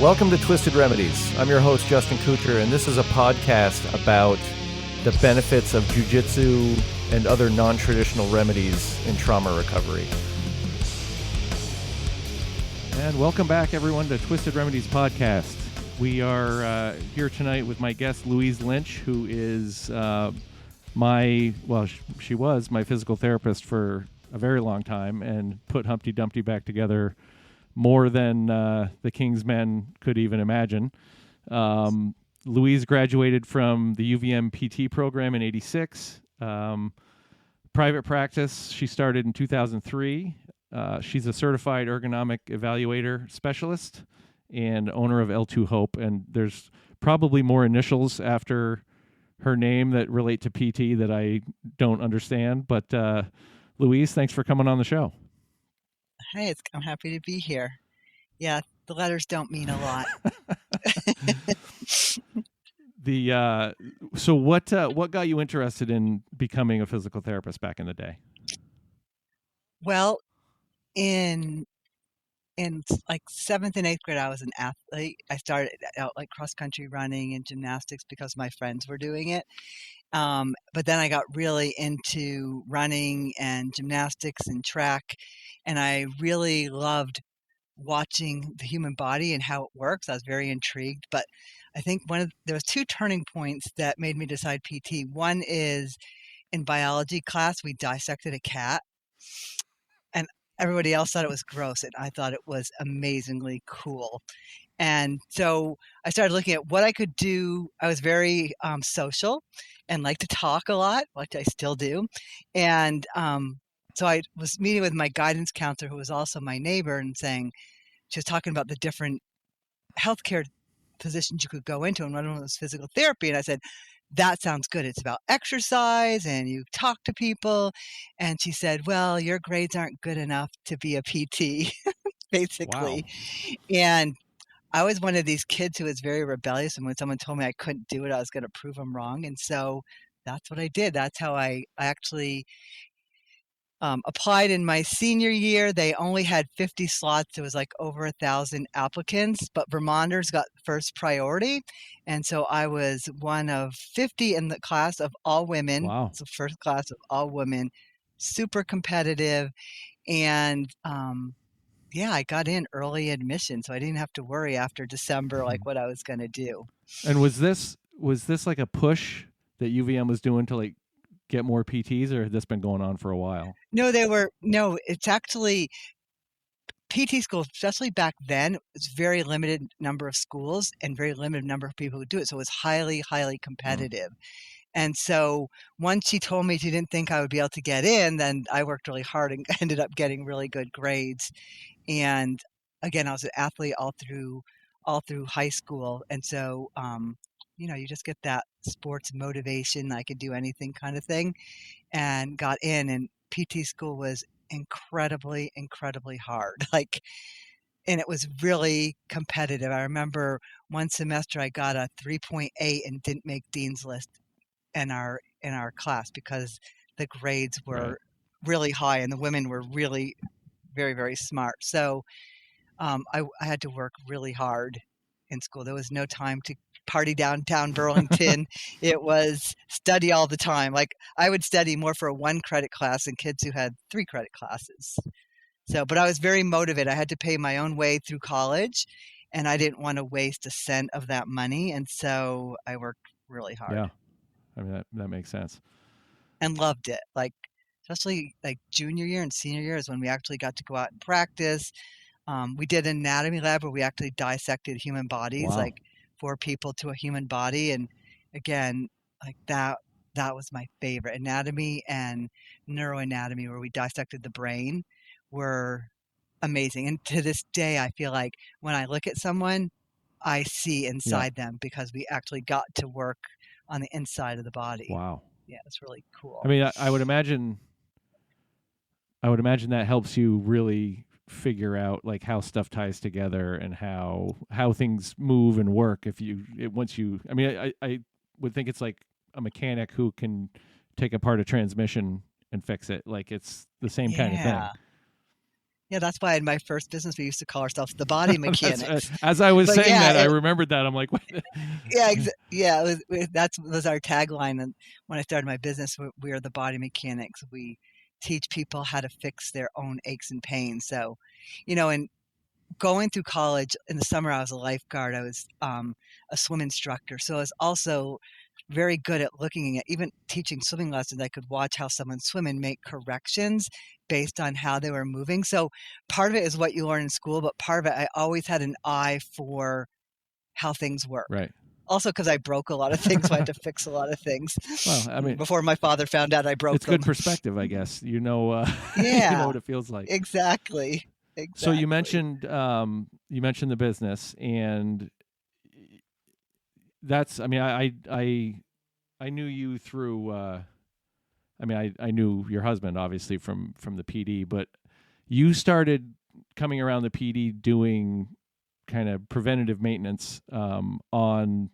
Welcome to Twisted Remedies. I'm your host, Justin Kucher, and this is a podcast about the benefits of jiu-jitsu and other non-traditional remedies in trauma recovery. And welcome back, everyone, to Twisted Remedies podcast. We are here tonight with my guest, Louise Lynch, who is she was my physical therapist for a very long time and put Humpty Dumpty back together more than the King's Men could even imagine. Louise graduated from the UVM PT program in '86. Private practice, she started in 2003. She's a certified ergonomic evaluator specialist and owner of L2 Hope. And there's probably more initials after her name that relate to PT that I don't understand. But Louise, thanks for coming on the show. Hey, I'm happy to be here. Yeah, the letters don't mean a lot. So what got you interested in becoming a physical therapist back in the day? Well, in like 7th and 8th grade, I was an athlete. I started out like cross country running and gymnastics because my friends were doing it. But then I got really into running and gymnastics and track, and I really loved watching the human body and how it works. I was very intrigued, but I think there was 2 turning points that made me decide PT. One is in biology class, we dissected a cat, and everybody else thought it was gross, and I thought it was amazingly cool. And so I started looking at what I could do. I was very social and like to talk a lot, like I still do. And so I was meeting with my guidance counselor, who was also my neighbor, and she was talking about the different healthcare positions you could go into, and one of them was physical therapy. And I said, that sounds good. It's about exercise and you talk to people. And she said, well, your grades aren't good enough to be a PT, basically. Wow. And I was one of these kids who was very rebellious, and when someone told me I couldn't do it, I was going to prove them wrong. And so that's what I did. That's how I actually applied in my senior year. They only had 50 slots. There was like over 1,000 applicants, but Vermonters got first priority. And so I was one of 50 in the class of all women. Wow. It's the first class of all women, super competitive. And I got in early admission, so I didn't have to worry after December like what I was going to do. And was this like a push that UVM was doing to like get more PTs, or had this been going on for a while? No, it's actually PT schools, especially back then, it's very limited number of schools and very limited number of people who do it. So it was highly, highly competitive. And so once she told me she didn't think I would be able to get in, then I worked really hard and ended up getting really good grades. And again, I was an athlete all through high school. And so, you just get that sports motivation, I could do anything kind of thing, and got in. And PT school was incredibly, incredibly hard. And it was really competitive. I remember one semester I got a 3.8 and didn't make Dean's List in our class because the grades were really high and the women were really very, very smart. So I had to work really hard in school. There was no time to party downtown Burlington. It was study all the time. Like I would study more for a 1 credit class than kids who had 3 credit classes. So, but I was very motivated. I had to pay my own way through college, and I didn't want to waste a cent of that money. And so I worked really hard. Yeah. I mean, that makes sense. And loved it. Especially junior year and senior year is when we actually got to go out and practice. We did an anatomy lab where we actually dissected human bodies, Wow. 4 people to a human body. And again, that was my favorite. Anatomy and neuroanatomy, where we dissected the brain, were amazing. And to this day, I feel like when I look at someone, I see inside them because we actually got to work on the inside of the body. Wow. Yeah, it's really cool. I mean, I would imagine that helps you really figure out how stuff ties together and how things move and work. I would think it's like a mechanic who can take apart a transmission and fix it. Like it's the same kind of Yeah. thing. Yeah, that's why in my first business we used to call ourselves the body mechanics. As I was But saying yeah, that, I remembered that. I'm like, what? yeah, that was our tagline. And when I started my business, we are the body mechanics. We teach people how to fix their own aches and pains. So, and going through college in the summer, I was a lifeguard. I was a swim instructor. So I was also very good at looking at even teaching swimming lessons. I could watch how someone swim and make corrections based on how they were moving. So part of it is what you learn in school, but part of it, I always had an eye for how things work. Right. Also, because I broke a lot of things, so I had to fix a lot of things. Well, I mean, before my father found out I broke it's them. good perspective, I guess. You know Yeah, what it feels like. exactly. So you mentioned the business, and that's, I mean, I knew you through I knew your husband obviously from the PD, but you started coming around the PD doing kind of preventative maintenance on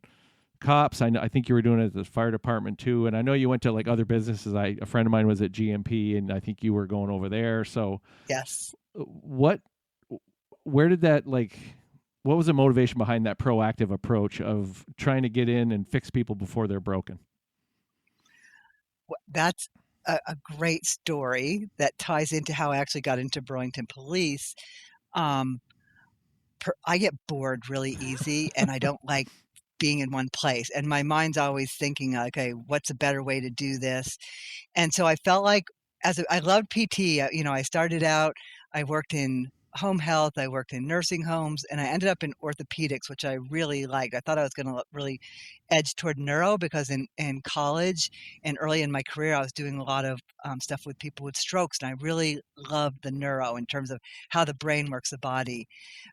cops. I think you were doing it at the fire department too, and I know you went to like other businesses. A friend of mine was at GMP, and I think you were going over there. So yes, where did that, like, what was the motivation behind that proactive approach of trying to get in and fix people before they're broken? that's a great story that ties into how I actually got into Burlington Police. Um, I get bored really easy, and I don't like being in one place. And my mind's always thinking, okay, what's a better way to do this? And so I felt like I loved PT. I started out, I worked in home health, I worked in nursing homes, and I ended up in orthopedics, which I really liked. I thought I was going to really edge toward neuro because in college and early in my career, I was doing a lot of stuff with people with strokes, and I really loved the neuro in terms of how the brain works the body.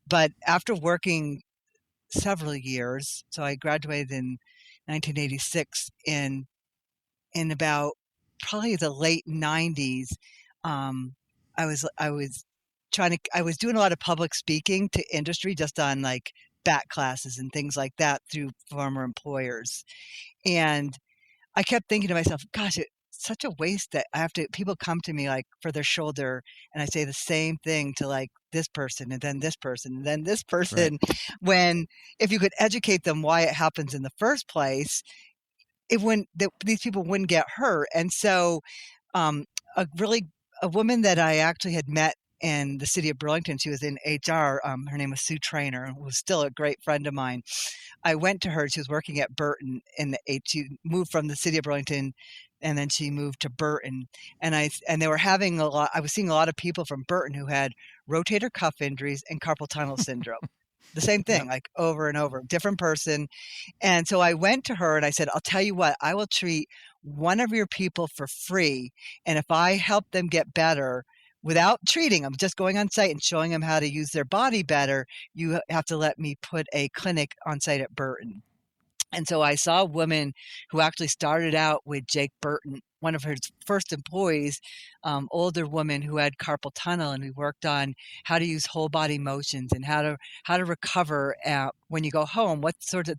But after working several years, so I graduated in 1986, in about probably the late 90s, I was doing a lot of public speaking to industry just on like back classes and things like that through former employers. And I kept thinking to myself, gosh, it's such a waste that people come to me like for their shoulder, and I say the same thing to like this person and then this person and then this person. Right. When if you could educate them why it happens in the first place, these people wouldn't get hurt. And so um, a woman that I actually had met in the city of Burlington, she was in HR. Her name was Sue Trainer, who was still a great friend of mine. I went to her. She was working at Burton she moved from the city of Burlington, and then she moved to Burton. And they were having I was seeing a lot of people from Burton who had rotator cuff injuries and carpal tunnel syndrome. The same thing, Yep. like over and over, different person. And so I went to her and I said, I'll tell you what, I will treat one of your people for free. And if I help them get better without treating them, just going on site and showing them how to use their body better, you have to let me put a clinic on site at Burton. And so I saw a woman who actually started out with Jake Burton, one of her first employees, older woman who had carpal tunnel, and we worked on how to use whole body motions and how to recover when you go home, what sort of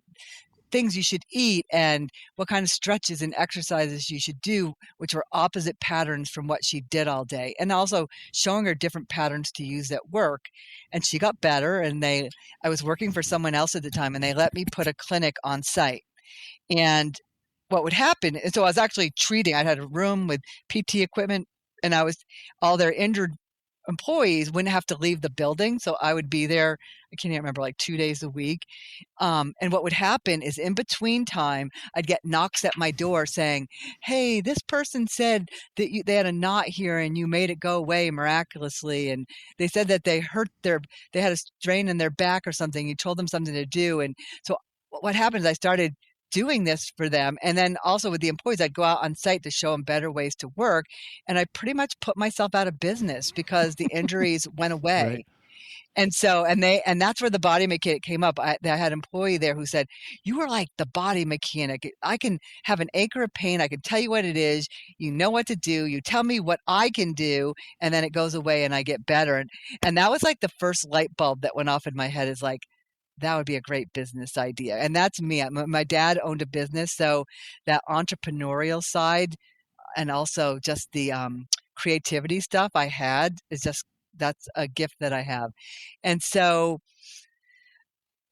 things you should eat and what kind of stretches and exercises you should do, which were opposite patterns from what she did all day, and also showing her different patterns to use at work. And she got better, and I was working for someone else at the time, and they let me put a clinic on site. And what would happen is, so I was actually treating, I had a room with PT equipment, and all their injured employees wouldn't have to leave the building. So I would be there, I can't even remember, like 2 days a week. And what would happen is in between time, I'd get knocks at my door saying, hey, this person said that they had a knot here and you made it go away miraculously. And they said that they had a strain in their back or something. You told them something to do. And so what happened is I started doing this for them. And then also with the employees, I'd go out on site to show them better ways to work. And I pretty much put myself out of business because the injuries went away. Right. And so, and that's where the body mechanic came up. I had an employee there who said, you are like the body mechanic. I can have an acre of pain. I can tell you what it is. You know what to do. You tell me what I can do. And then it goes away and I get better. And that was like the first light bulb that went off in my head, is like, that would be a great business idea. And that's me. My dad owned a business. So that entrepreneurial side, also just the creativity stuff I had is just, that's a gift that I have. And so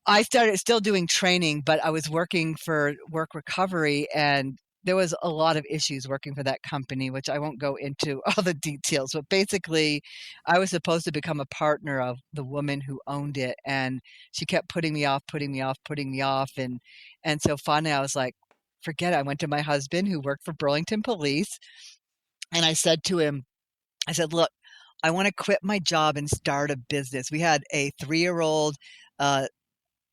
I started still doing training, but I was working for work recovery, and there was a lot of issues working for that company, which I won't go into all the details. But basically, I was supposed to become a partner of the woman who owned it, and she kept putting me off, putting me off, putting me off, and so finally I was like, forget it. I went to my husband who worked for Burlington Police, and I said to him, I said, look, I want to quit my job and start a business. We had a 3-year-old, uh,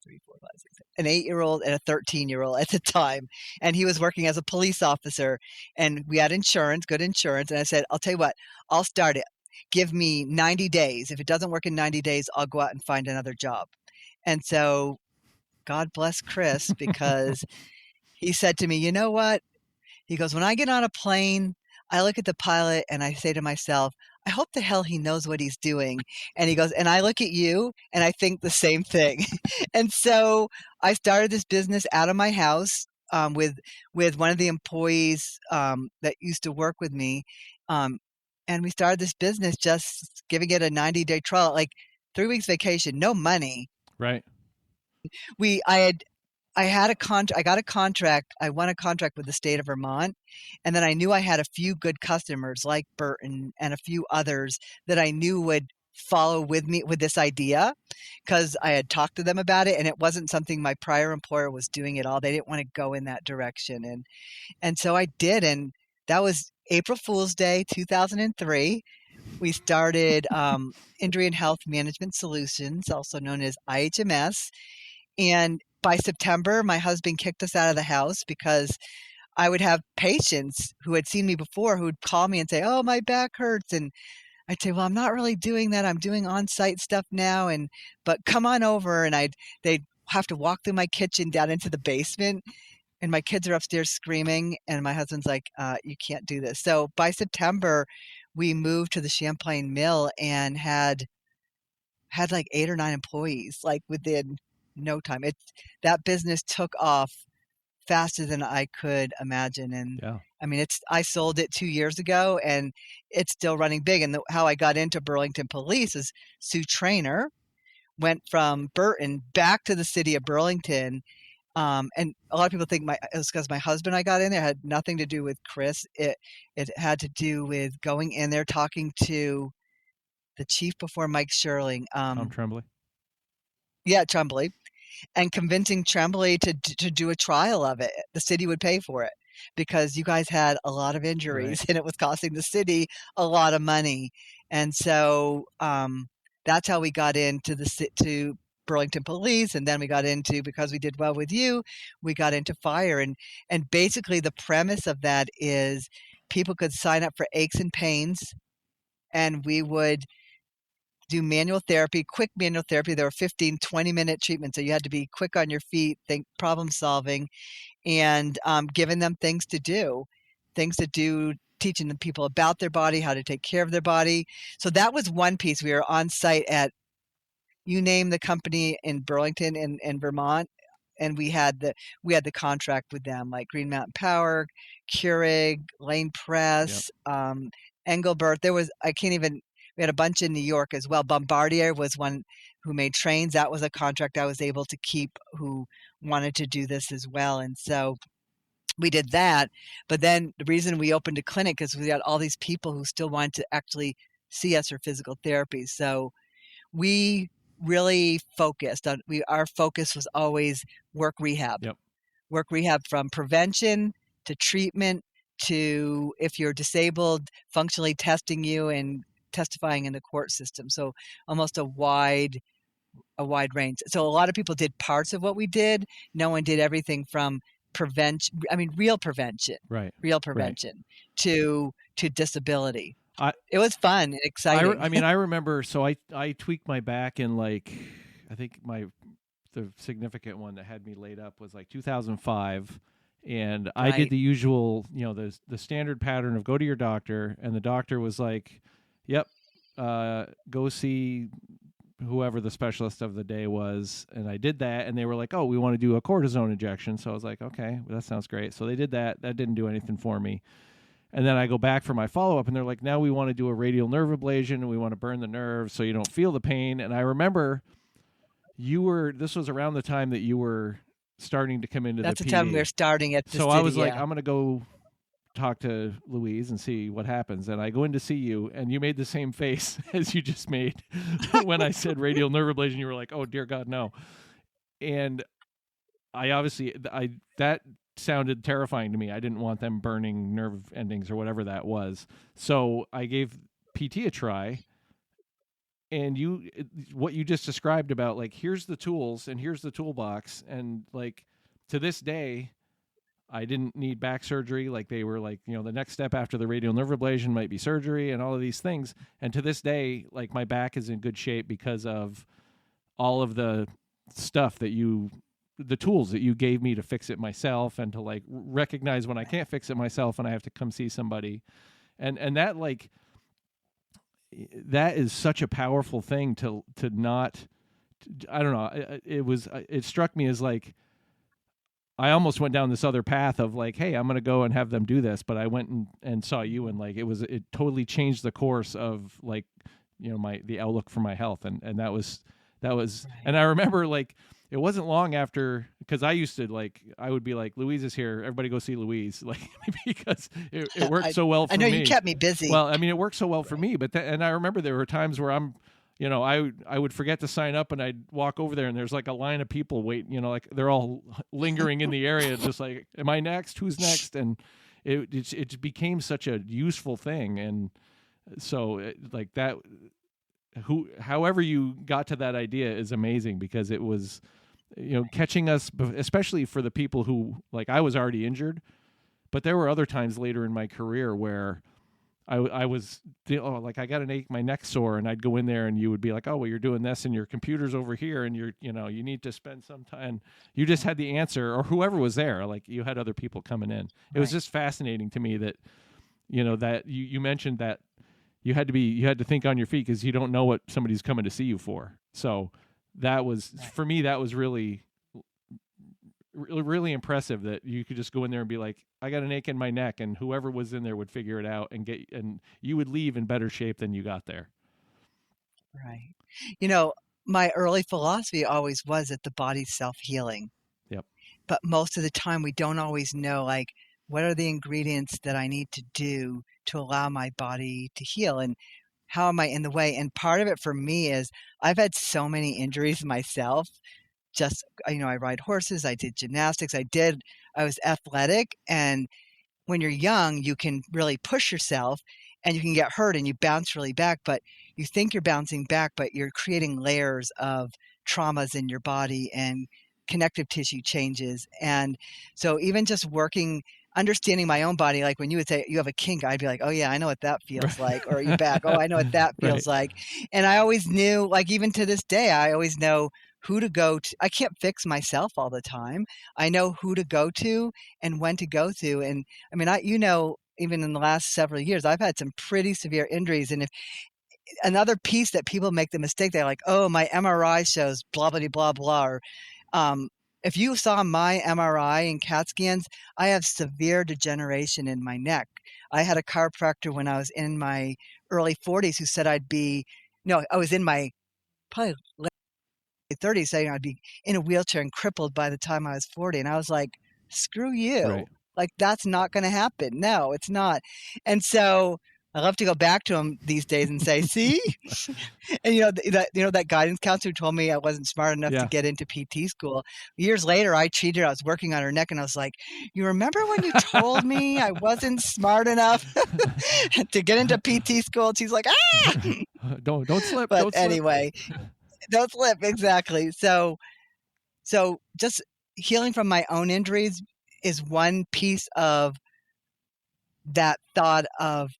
3, 4, 5, 6, an 8-year-old and a 13-year-old at the time. And he was working as a police officer, and we had insurance, good insurance. And I said, I'll tell you what, I'll start it. Give me 90 days. If it doesn't work in 90 days, I'll go out and find another job. And so God bless Chris, because he said to me, you know what? He goes, when I get on a plane, I look at the pilot and I say to myself, I hope the hell he knows what he's doing. And he goes, and I look at you and I think the same thing. And so I started this business out of my house, with one of the employees that used to work with me. And we started this business just giving it a 90-day trial, like 3 weeks vacation, no money. Right. I got a contract. I won a contract with the state of Vermont. And then I knew I had a few good customers like Burton and a few others that I knew would follow with me with this idea, because I had talked to them about it, and it wasn't something my prior employer was doing at all. They didn't want to go in that direction. And so I did. And that was April Fool's Day, 2003. We started Injury and Health Management Solutions, also known as IHMS. And by September, my husband kicked us out of the house because I would have patients who had seen me before who would call me and say, oh, my back hurts. And I'd say, well, I'm not really doing that. I'm doing on-site stuff now. But come on over. And they'd have to walk through my kitchen down into the basement. And my kids are upstairs screaming. And my husband's like, you can't do this. So by September, we moved to the Champlain Mill and had like 8 or 9 employees, like within no time. That business took off faster than I could imagine. And Yeah. I mean, I sold it 2 years ago, and it's still running big. And how I got into Burlington Police is Sue Trainer went from Burton back to the city of Burlington. And a lot of people think it was because my husband, I got in there. It had nothing to do with Chris. It had to do with going in there, talking to the chief before Mike Sherling. Tom Tremblay. Yeah, Tremblay. And convincing Tremblay to do a trial of it. The city would pay for it because you guys had a lot of injuries, right, and it was costing the city a lot of money. And so that's how we got to Burlington Police. And then we got into, because we did well with you, we got into fire. And basically the premise of that is people could sign up for aches and pains, and we would do manual therapy, quick manual therapy. There were 15, 20-minute treatments. So you had to be quick on your feet, think problem solving, and giving them things to do, teaching the people about their body, how to take care of their body. So that was one piece. We were on site at, you name the company in Burlington and Vermont, and we had the contract with them, like Green Mountain Power, Keurig, Lane Press, Engelbert. We had a bunch in New York as well. Bombardier was one who made trains. That was a contract I was able to keep, who wanted to do this as well. And so we did that. But then the reason we opened a clinic is we had all these people who still wanted to actually see us for physical therapy. So we really focused on, our focus was always work rehab. Yep. Work rehab, from prevention to treatment to, if you're disabled, functionally testing you and testifying in the court system. So almost a wide range. So a lot of people did parts of what we did. No one did everything from prevention. I mean, real prevention, right? To disability. It was fun and exciting. I remember. So I tweaked my back in, like, I think the significant one that had me laid up was like 2005. And I did the usual, the standard pattern of go to your doctor, and the doctor was like, yep, go see whoever the specialist of the day was. And I did that, and they were like, oh, we want to do a cortisone injection. So I was like, okay, well, that sounds great. So they did that. That didn't do anything for me. And then I go back for my follow-up, and they're like, now we want to do a radial nerve ablation, and we want to burn the nerve so you don't feel the pain. And I remember this was around the time that you were starting to come into That's the the time PD. we're starting at the So city, I was like, yeah. I'm going to go talk to Louise and see what happens. And I go in to see you, and you made the same face as you just made when I said radial nerve ablation. You were like, oh, dear God, no. And that sounded terrifying to me. I didn't want them burning nerve endings or whatever that was. So I gave PT a try. And what you just described about, like, here's the tools and here's the toolbox. And like, to this day, I didn't need back surgery. Like, they were like, the next step after the radial nerve ablation might be surgery and all of these things. And to this day, like, my back is in good shape because of all of the stuff the tools that you gave me to fix it myself, and to like recognize when I can't fix it myself and I have to come see somebody. And that, like, that is such a powerful thing to not, I don't know. It struck me as like, I almost went down this other path of like, hey, I'm going to go and have them do this. But I went and saw you, and like, it totally changed the course of, like, the outlook for my health. And that was, right. And I remember, like, it wasn't long after, because I used to, like, I would be like, Louise is here, everybody go see Louise, like, because it worked so well for me. I know you kept me busy. Well, I mean, it worked so well for me, and I remember there were times where I would forget to sign up, and I'd walk over there, and there's like a line of people waiting, like they're all lingering in the area, just like, am I next? Who's next? And it became such a useful thing. And so, like, that, however you got to that idea is amazing, because it was, catching us, especially for the people who, like, I was already injured, but there were other times later in my career where I was, like, I got my neck sore, and I'd go in there, and you would be like, oh, well, you're doing this, and your computer's over here, and you need to spend some time. You just had the answer, or whoever was there, like, you had other people coming in. It was just fascinating to me that, that you mentioned that you had to think on your feet, because you don't know what somebody's coming to see you for. So that was, for me, that was really, really impressive, that you could just go in there and be like, I got an ache in my neck, and whoever was in there would figure it out, and you would leave in better shape than you got there. Right. My early philosophy always was that the body's self-healing. Yep. But most of the time we don't always know, like, what are the ingredients that I need to do to allow my body to heal, and how am I in the way? And part of it for me is I've had so many injuries myself. Just, I ride horses, I did gymnastics, I was athletic. And when you're young, you can really push yourself, and you can get hurt, and you bounce really back, but you think you're bouncing back, but you're creating layers of traumas in your body and connective tissue changes. And so even just understanding my own body, like when you would say you have a kink, I'd be like, oh yeah, I know what that feels like. Or you back, oh, I know what that feels like. And I always knew, like, even to this day, I always know who to go to. I can't fix myself all the time. I know who to go to and when to go to. And I mean, even in the last several years, I've had some pretty severe injuries. And if another piece that people make the mistake, they're like, oh, my MRI shows blah, blah, blah, blah. Or, if you saw my MRI and CAT scans, I have severe degeneration in my neck. I had a chiropractor when I was in my early 40s who said I was in my probably late 30s, saying I'd be in a wheelchair and crippled by the time I was 40. And I was like, screw you. Right. Like, that's not going to happen. No, it's not. And so I love to go back to him these days and say, see? And that guidance counselor who told me I wasn't smart enough to get into PT school. Years later, I was working on her neck, and I was like, you remember when you told me I wasn't smart enough to get into PT school? And she's like, ah! Don't slip. But don't anyway, don't slip. Exactly. So just healing from my own injuries is one piece of that thought of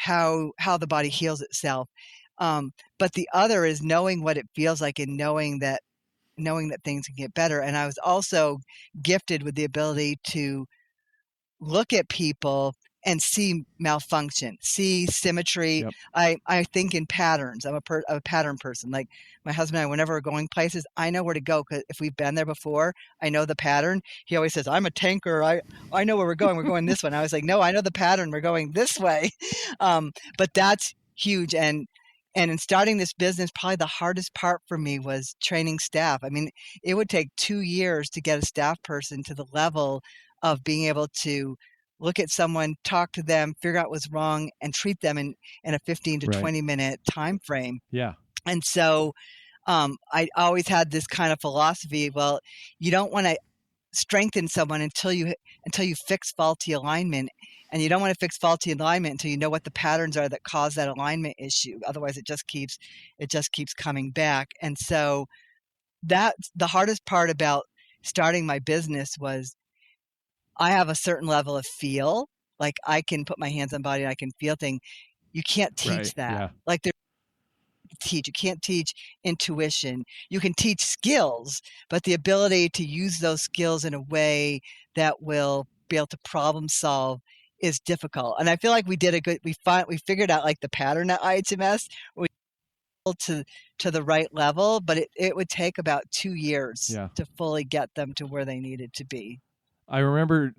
how the body heals itself. But the other is knowing what it feels like, and knowing that things can get better. And I was also gifted with the ability to look at people and see malfunction, see symmetry. Yep. I think in patterns. I'm a pattern person. Like my husband and I, whenever we're going places, I know where to go because if we've been there before, I know the pattern. He always says, "I'm a tanker. I know where we're going. We're going this way." And I was like, "No, I know the pattern. We're going this way." But that's huge. And in starting this business, probably the hardest part for me was training staff. I mean, it would take 2 years to get a staff person to the level of being able to look at someone, talk to them, figure out what's wrong, and treat them in a 15 to Right. 20-minute time frame. Yeah. And so I always had this kind of philosophy. Well, you don't want to strengthen someone until you fix faulty alignment, and you don't want to fix faulty alignment until you know what the patterns are that cause that alignment issue. Otherwise, it just keeps coming back. And so that's the hardest part about starting my business was I have a certain level of feel. Like I can put my hands on body and I can feel things. You can't teach Right. that. Yeah. Like you can't teach intuition. You can teach skills, but the ability to use those skills in a way that will be able to problem solve is difficult. And I feel like we did we figured out like the pattern at IHMS. We to the right level, but it would take about 2 years Yeah. to fully get them to where they needed to be. I remember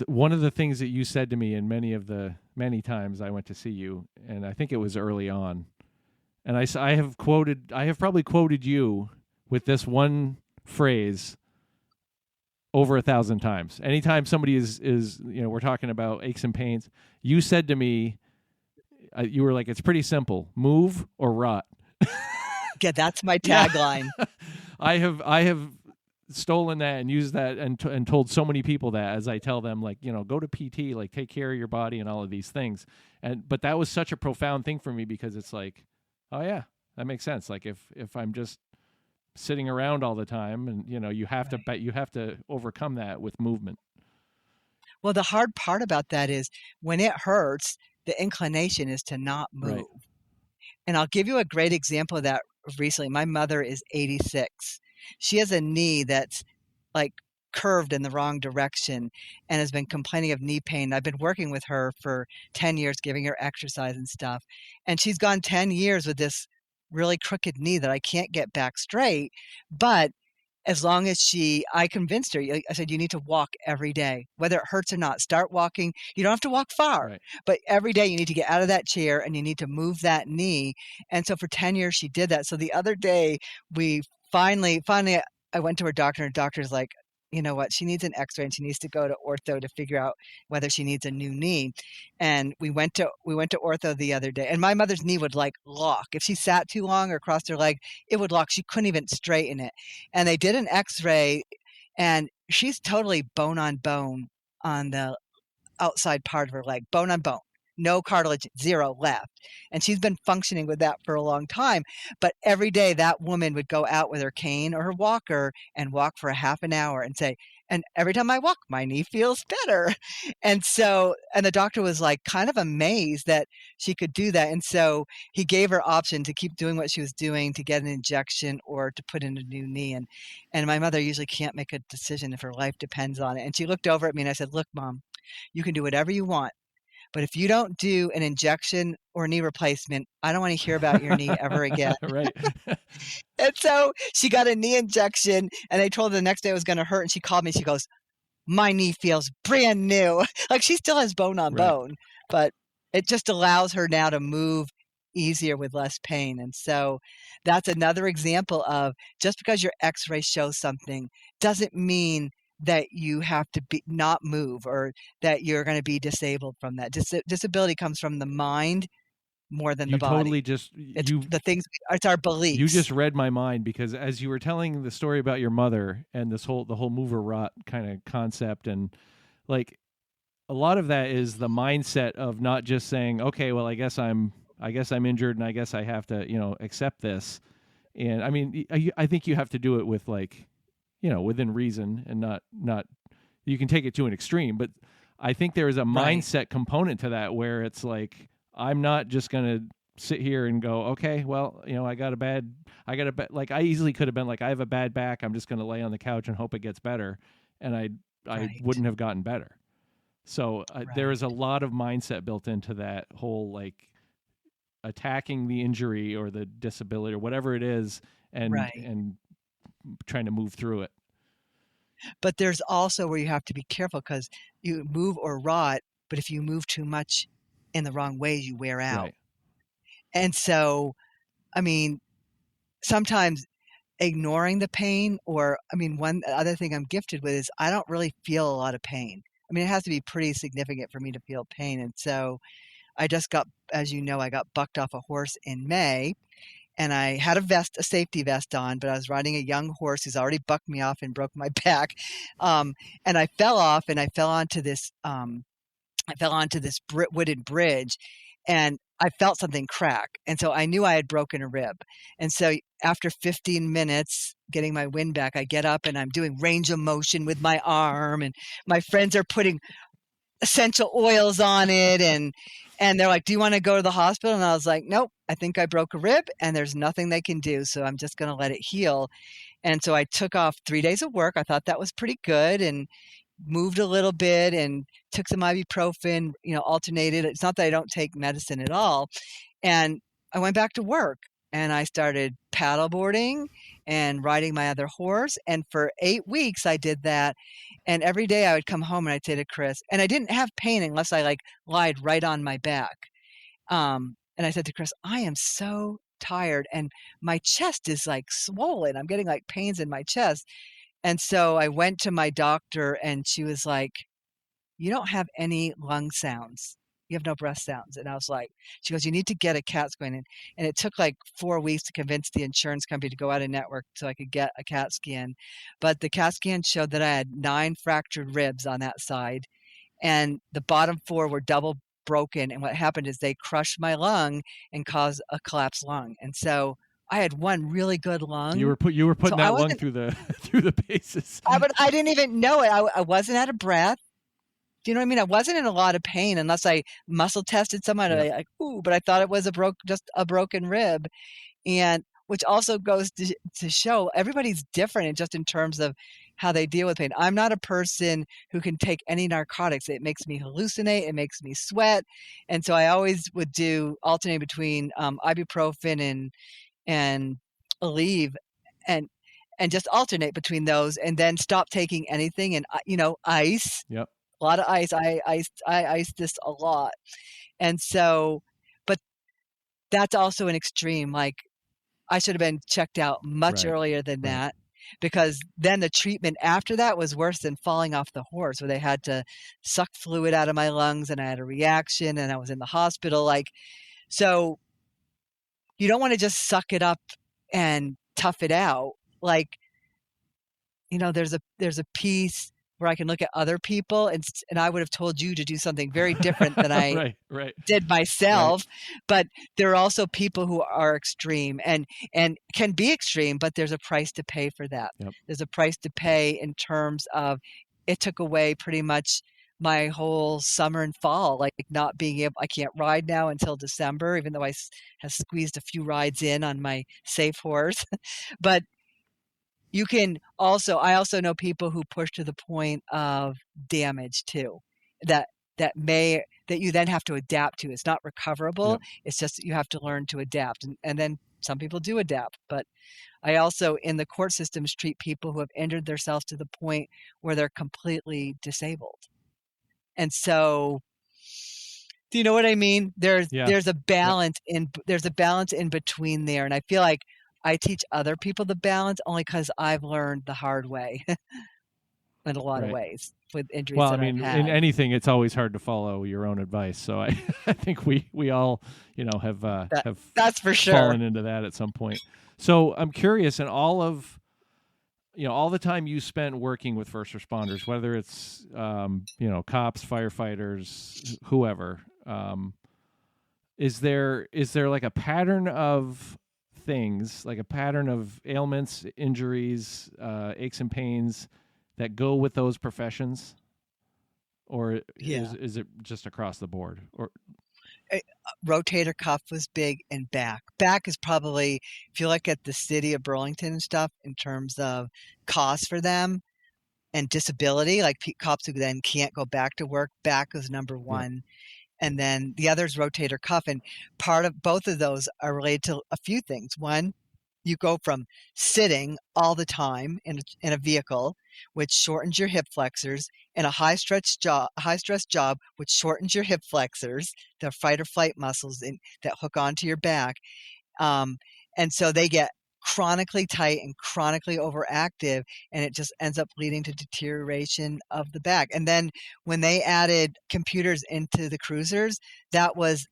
one of the things that you said to me in many times I went to see you, and I think it was early on. And I have probably quoted you with this one phrase over 1,000 times. Anytime somebody is we're talking about aches and pains, you said to me, you were like, it's pretty simple: move or rot. Yeah, that's my Yeah. tagline. I have stolen that and used that and told so many people that, as I tell them, like, go to PT, like take care of your body and all of these things. But that was such a profound thing for me because it's like, oh yeah, that makes sense. Like if I'm just sitting around all the time, and you have to overcome that with movement. Well, the hard part about that is when it hurts, the inclination is to not move. Right. And I'll give you a great example of that recently. My mother is 86. She has a knee that's like curved in the wrong direction and has been complaining of knee pain. I've been working with her for 10 years, giving her exercise and stuff. And she's gone 10 years with this really crooked knee that I can't get back straight. But as long as I convinced her, I said, you need to walk every day, whether it hurts or not. Start walking. You don't have to walk far, Right. but every day you need to get out of that chair and you need to move that knee. And so for 10 years, she did that. So the other day, we finally, I went to her doctor, and her doctor's like, you know what? She needs an x-ray and she needs to go to ortho to figure out whether she needs a new knee. And we went to ortho the other day, and my mother's knee would like lock. If she sat too long or crossed her leg, it would lock. She couldn't even straighten it. And they did an x-ray, and she's totally bone on bone on the outside part of her leg, bone on bone, no cartilage, zero left. And she's been functioning with that for a long time. But every day that woman would go out with her cane or her walker and walk for a half an hour and say, and every time I walk, my knee feels better. And the doctor was like kind of amazed that she could do that. And so he gave her option to keep doing what she was doing, to get an injection or to put in a new knee. And my mother usually can't make a decision if her life depends on it. And she looked over at me and I said, look, Mom, you can do whatever you want, but if you don't do an injection or knee replacement, I don't want to hear about your knee ever again. Right. And so she got a knee injection, and they told her the next day it was going to hurt. And she called me. She goes, my knee feels brand new. Like she still has bone on Right. bone, but it just allows her now to move easier with less pain. And so that's another example of just because your x-ray shows something doesn't mean that you have to not move or that you're going to be disabled from that. Disability comes from the mind more than the body. Totally just it's our beliefs. You just read my mind, because as you were telling the story about your mother and the whole move or rot kind of concept, and like a lot of that is the mindset of not just saying, okay, well, I guess I'm injured and I guess I have to, accept this. And I mean, I think you have to do it with like, within reason, and not you can take it to an extreme, but I think there is a mindset component to that where it's like, I'm not just going to sit here and go, okay, well, like I easily could have been like, I have a bad back, I'm just going to lay on the couch and hope it gets better. And I wouldn't have gotten better. So there is Right. a lot of mindset built into that whole like attacking the injury or the disability or whatever it is, Right. and trying to move through it. But there's also where you have to be careful because you move or rot, but if you move too much in the wrong ways, you wear out. Right. And so, I mean, sometimes ignoring the pain, or I mean, one other thing I'm gifted with is I don't really feel a lot of pain. I mean, it has to be pretty significant for me to feel pain. And so I just got, as you know, I got bucked off a horse in May, and I had a safety vest on, but I was riding a young horse who's already bucked me off and broke my back. And I fell off, and I fell onto this wooded bridge, and I felt something crack. And so I knew I had broken a rib. And so after 15 minutes getting my wind back, I get up and I'm doing range of motion with my arm, and my friends are putting essential oils on it, and they're like, "Do you want to go to the hospital?" And I was like, "Nope, I think I broke a rib and there's nothing they can do, so I'm just going to let it heal." And so I took off 3 days of work. I thought that was pretty good, and moved a little bit and took some ibuprofen, alternated. It's not that I don't take medicine at all. And I went back to work, and I started paddleboarding and riding my other horse. And for 8 weeks, I did that. And every day I would come home and I'd say to Chris, and I didn't have pain unless I like lied right on my back. And I said to Chris, I am so tired and my chest is like swollen. I'm getting like pains in my chest. And so I went to my doctor, and she was like, "You don't have any lung sounds. You have no breath sounds." And I was like, she goes, "You need to get a CAT scan." And it took like 4 weeks to convince the insurance company to go out of network so I could get a CAT scan. But the CAT scan showed that I had 9 fractured ribs on that side, and the bottom 4 were double broken. And what happened is they crushed my lung and caused a collapsed lung. And so I had one really good You lung. were So putting I that lung wasn't, through the through the paces. I didn't even know it. I wasn't out of breath. Do you know what I mean? I wasn't in a lot of pain unless I muscle tested someone. Yep. Like, ooh, but I thought it was just a broken rib. And which also goes to show everybody's different just in terms of how they deal with pain. I'm not a person who can take any narcotics. It makes me hallucinate. It makes me sweat. And so I always would alternate between ibuprofen and Aleve, and just alternate between those, and then stop taking anything. And ice, Yep. a lot of ice. I iced this a lot. And so, but that's also an extreme. Like, I should have been checked out much Right. earlier than Right. that, because then the treatment after that was worse than falling off the horse, where they had to suck fluid out of my lungs and I had a reaction and I was in the hospital. Like, so you don't want to just suck it up and tough it out. Like, there's a piece where I can look at other people, and I would have told you to do something very different than I Right. Right. did Right. myself. But there are also people who are extreme and can be extreme, but there's a price to pay for that. Yep. There's a price to pay in terms of, it took away pretty much my whole summer and fall, like not being able, I can't ride now until December, even though have squeezed a few rides in on my safe horse. But I also know people who push to the point of damage too, that that you then have to adapt to. It's not recoverable. Yep. It's just you have to learn to adapt. And then some people do adapt. But I also, in the court systems, treat people who have injured themselves to the point where they're completely disabled. And so, do you know what I mean? Yeah. Yep. There's a balance in between there. And I feel like I teach other people the balance only because I've learned the hard way in a lot of Right. ways with injuries Well, I that I've mean, in had. anything, it's always hard to follow your own advice. So I, I think we all, That have that's for sure. fallen into that at some point. So I'm curious, in all of, all the time you spent working with first responders, whether it's, cops, firefighters, whoever, is there like a pattern of things, like a pattern of ailments, injuries, aches and pains that go with those professions, or Yeah. is it just across the board? Or Rotator cuff was big, and back. Back is probably, if you look at the city of Burlington and stuff in terms of cost for them, and disability, like cops who then can't go back to work. Back is number one. And then the other is rotator cuff. And part of both of those are related to a few things. One, you go from sitting all the time in a vehicle, which shortens your hip flexors, and a high stress job, which shortens your hip flexors, the fight or flight muscles that hook onto your back. And so they get chronically tight and chronically overactive, and it just ends up leading to deterioration of the back. And then when they added computers into the cruisers, that was,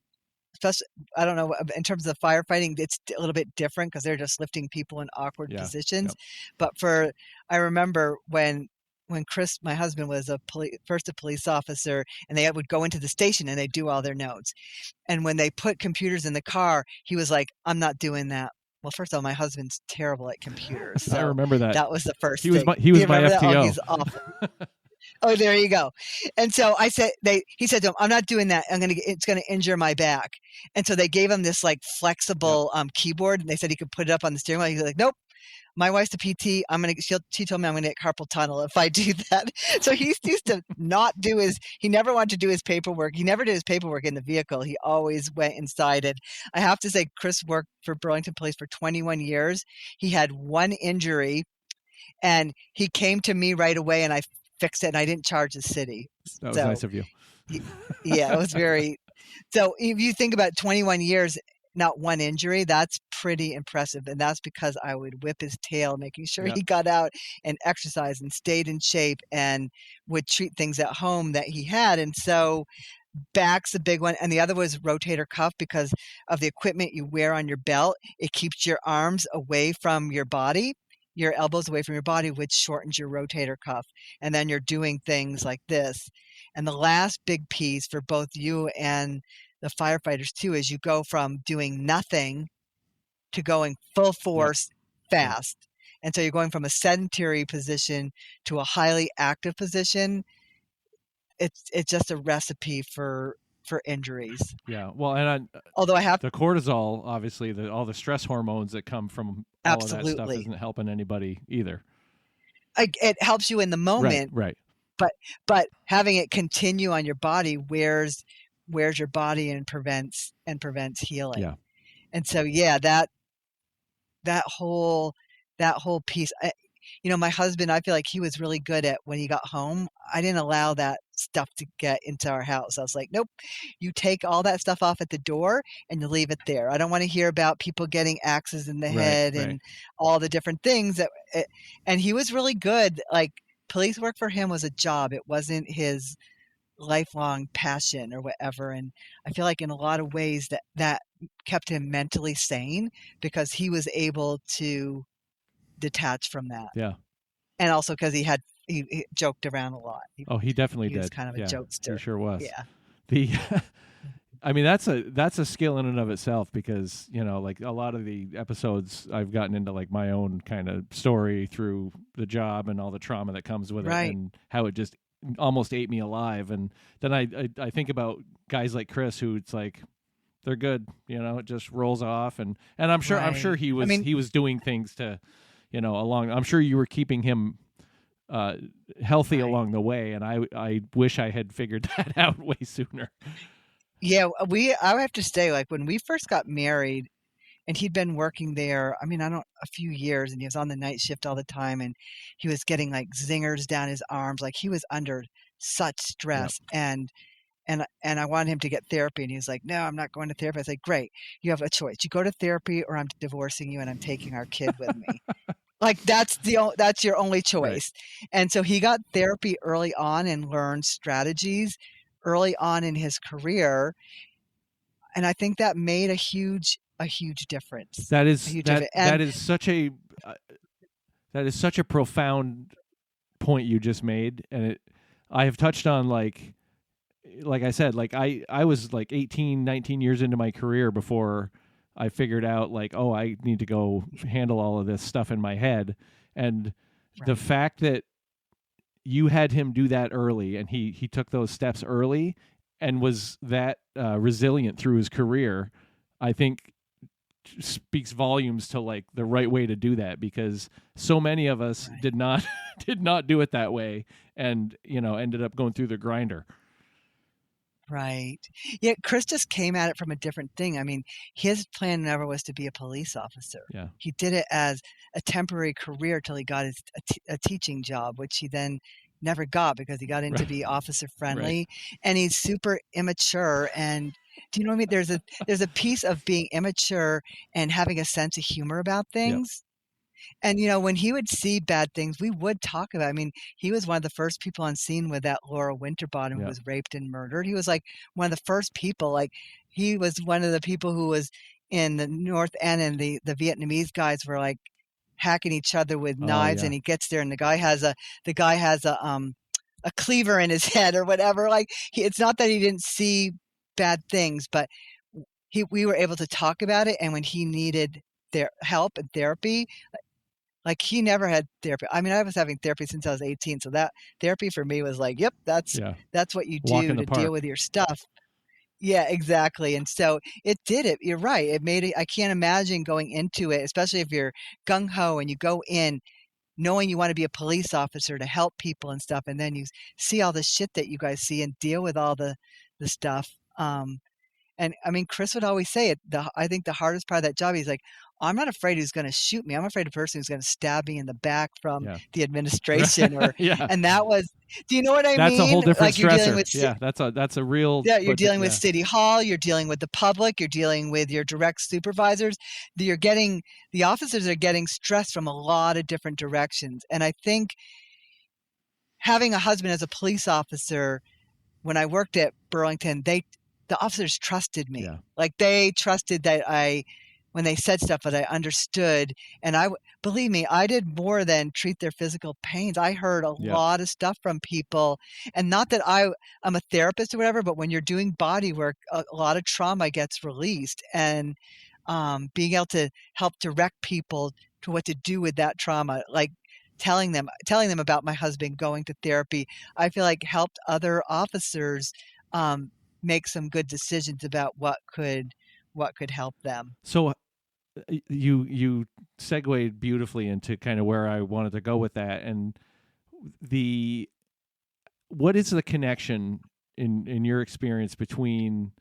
especially, I don't know, in terms of firefighting, it's a little bit different because they're just lifting people in awkward positions. But I remember when Chris, my husband, was first a police officer, and they would go into the station and they'd do all their notes. And when they put computers in the car, he was like, I'm not doing that. Well, first of all, my husband's terrible at computers. So I remember that. That was the first thing. He was my FTO. Oh, he's awful. Oh, there you go. And so he said to him, I'm not doing that. It's going to injure my back. And so they gave him this like flexible keyboard, and they said he could put it up on the steering wheel. He's like, nope. My wife's a PT. She told me I'm going to get carpal tunnel if I do that. So he used to he never wanted to do his paperwork. He never did his paperwork in the vehicle. He always went inside it. I have to say, Chris worked for Burlington Police for 21 years. He had one injury, and he came to me right away, and I fixed it, and I didn't charge the city. That was nice of you. Yeah, it was very. So if you think about 21 years, not one injury, that's pretty impressive. And that's because I would whip his tail, making sure he got out and exercised and stayed in shape and would treat things at home that he had. And so back's a big one. And the other was rotator cuff, because of the equipment you wear on your belt. It keeps your arms away from your body, your elbows away from your body, which shortens your rotator cuff. And then you're doing things like this. And the last big piece for both you and the firefighters too is you go from doing nothing to going full force fast. And so you're going from a sedentary position to a highly active position. It's just a recipe for injuries. Yeah. Well, and although I have the cortisol, obviously, all the stress hormones that come from all of that stuff isn't helping anybody either. It helps you in the moment, right? But having it continue on your body wears your body and prevents healing. Yeah. And so that whole piece, my husband, I feel like he was really good at, when he got home, I didn't allow that stuff to get into our house. I was like, nope, you take all that stuff off at the door and you leave it there. I don't want to hear about people getting axes in the head and all the different things and he was really good. Like, police work for him was a job. It wasn't his lifelong passion or whatever. And I feel like in a lot of ways that kept him mentally sane, because he was able to detach from that. Yeah. And also because he joked around a lot. He definitely did. He was kind of a jokester. He sure was. Yeah. I mean, that's a skill in and of itself, because, like a lot of the episodes I've gotten into, like my own kind of story through the job and all the trauma that comes with it, and how it just almost ate me alive. And then I think about guys like Chris, who it's like, they're good, it just rolls off. And I'm sure he was doing things to, I'm sure you were keeping him healthy along the way. And I wish I had figured that out way sooner. Yeah, I have to say, like, when we first got married, and he'd been working there, a few years, and he was on the night shift all the time, and he was getting like zingers down his arms, like he was under such stress. And I wanted him to get therapy, and he was like, no, I'm not going to therapy. I was like, great, you have a choice. You go to therapy, or I'm divorcing you and I'm taking our kid with me. Like, that's your only choice. And so he got therapy early on and learned strategies early on in his career. And I think that made a huge difference. That is such a profound point you just made. And I have touched on, like I said, like I was like 18, 19 years into my career before I figured out, like, oh, I need to go handle all of this stuff in my head. And the fact that you had him do that early, and he took those steps early and was that resilient through his career, I think speaks volumes to like the right way to do that, because so many of us Right. did not did not do it that way, and ended up going through the grinder. Right. Yeah, Chris just came at it from a different thing. I mean, his plan never was to be a police officer. Yeah. He did it as a temporary career till he got a teaching job, which he then never got because he got into be officer friendly, and he's super immature. And do you know what I mean? There's a piece of being immature and having a sense of humor about things. And, when he would see bad things, we would talk about it. I mean, he was one of the first people on scene with that Laura Winterbottom who was raped and murdered. He was like one of the first people. Like, he was one of the people who was in the North End, and the Vietnamese guys were like hacking each other with knives. And he gets there, and the guy has a cleaver in his head or whatever. Like, it's not that he didn't see bad things, but we were able to talk about it. And when he needed their help and therapy, like, he never had therapy. I mean, I was having therapy since I was 18. So that therapy for me was like, yep, that's what you do to deal with your stuff. Yeah, exactly. And so it did it. You're right. It made it. I can't imagine going into it, especially if you're gung ho and you go in knowing you want to be a police officer to help people and stuff. And then you see all the shit that you guys see and deal with all the stuff. And I mean, Chris would always say it. I think the hardest part of that job, he's like, I'm not afraid who's going to shoot me. I'm afraid of a person who's going to stab me in the back from the administration. Or and that was. Do you know what I mean? That's a whole different like, you're stressor. dealing with, that's a real. Yeah, you're dealing with City Hall. You're dealing with the public. You're dealing with your direct supervisors. The officers are getting stressed from a lot of different directions. And I think having a husband as a police officer, when I worked at Burlington, the officers trusted me. Like, they trusted that when they said stuff, that I understood. And believe me, I did more than treat their physical pains. I heard a lot of stuff from people, and not that I'm a therapist or whatever, but when you're doing body work, a lot of trauma gets released, and being able to help direct people to what to do with that trauma, like telling them about my husband going to therapy, I feel like helped other officers make some good decisions about what could help them. So you segued beautifully into kind of where I wanted to go with that. And what is the connection in your experience between,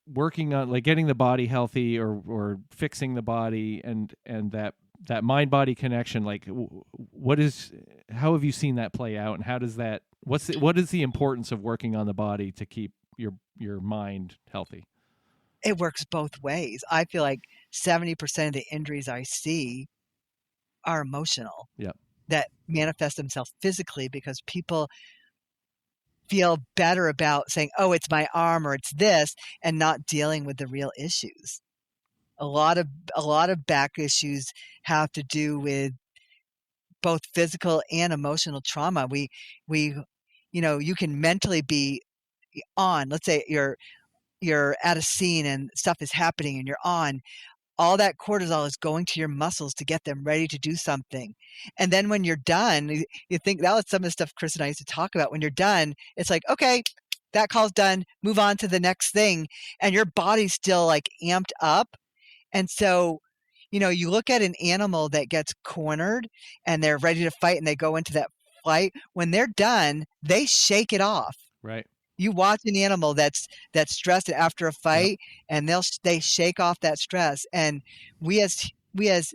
working on, like, getting the body healthy or fixing the body and that mind body connection? Like, how have you seen that play out, and how does that, what is the importance of working on the body to keep your mind healthy? It works both ways. I feel like 70% of the injuries I see are emotional. That manifest themselves physically because people feel better about saying, oh, it's my arm or it's this, and not dealing with the real issues. A lot of back issues have to do with both physical and emotional trauma. You can mentally be on, let's say you're at a scene and stuff is happening and you're on, all that cortisol is going to your muscles to get them ready to do something. And then when you're done, you think that was some of the stuff Chris and I used to talk about. When you're done, it's like, okay, that call's done, move on to the next thing. And your body's still like amped up. And so, you look at an animal that gets cornered and they're ready to fight and they go into that fight. When they're done, they shake it off. Right. You watch an animal that's stressed after a fight, and they shake off that stress. And we as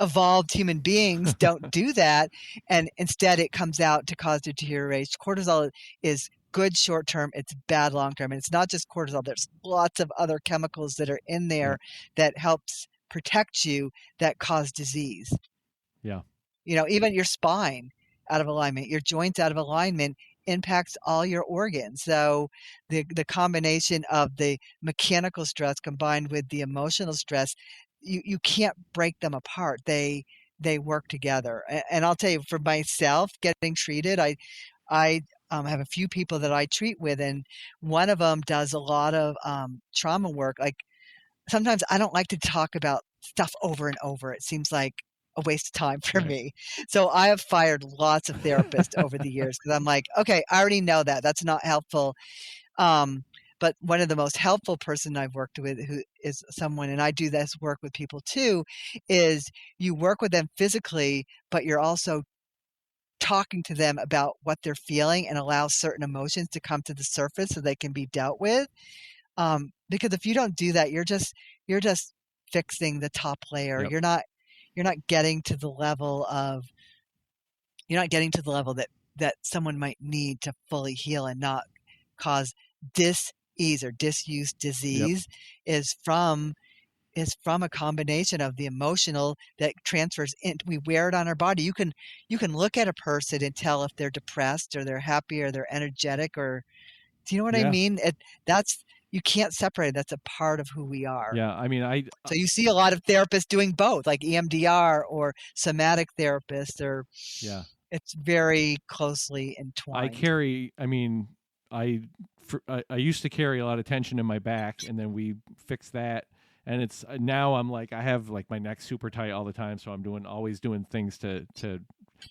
evolved human beings don't do that, and instead it comes out to cause deterioration. Cortisol is good short term, it's bad long term, and it's not just cortisol. There's lots of other chemicals that are in there that helps protect you that cause disease. Even your spine out of alignment, your joints out of alignment impacts all your organs. So the combination of the mechanical stress combined with the emotional stress, you can't break them apart. They work together. And I'll tell you, for myself, getting treated, I have a few people that I treat with, and one of them does a lot of trauma work. Like, sometimes I don't like to talk about stuff over and over. It seems like a waste of time for me. So I have fired lots of therapists over the years because I'm like, okay, I already know that. That's not helpful. But one of the most helpful person I've worked with, who is someone, and I do this work with people too, is you work with them physically, but you're also talking to them about what they're feeling and allow certain emotions to come to the surface so they can be dealt with. Because if you don't do that, you're just fixing the top layer. Yep. You're not getting to the level of you're not getting to the level that someone might need to fully heal and not cause dis-ease or disuse disease. Yep. Is from a combination of the emotional that transfers in. We wear it on our body. You can look at a person and tell if they're depressed or they're happy or they're energetic, or do you know what I Yeah. mean? That's you can't separate. That's a part of who we are. Yeah. I mean, So you see a lot of therapists doing both, like EMDR or somatic therapists, or yeah. it's very closely entwined. I used to carry a lot of tension in my back, and then we fixed that. And it's now I'm like, I have like my neck super tight all the time. So I'm always doing things to,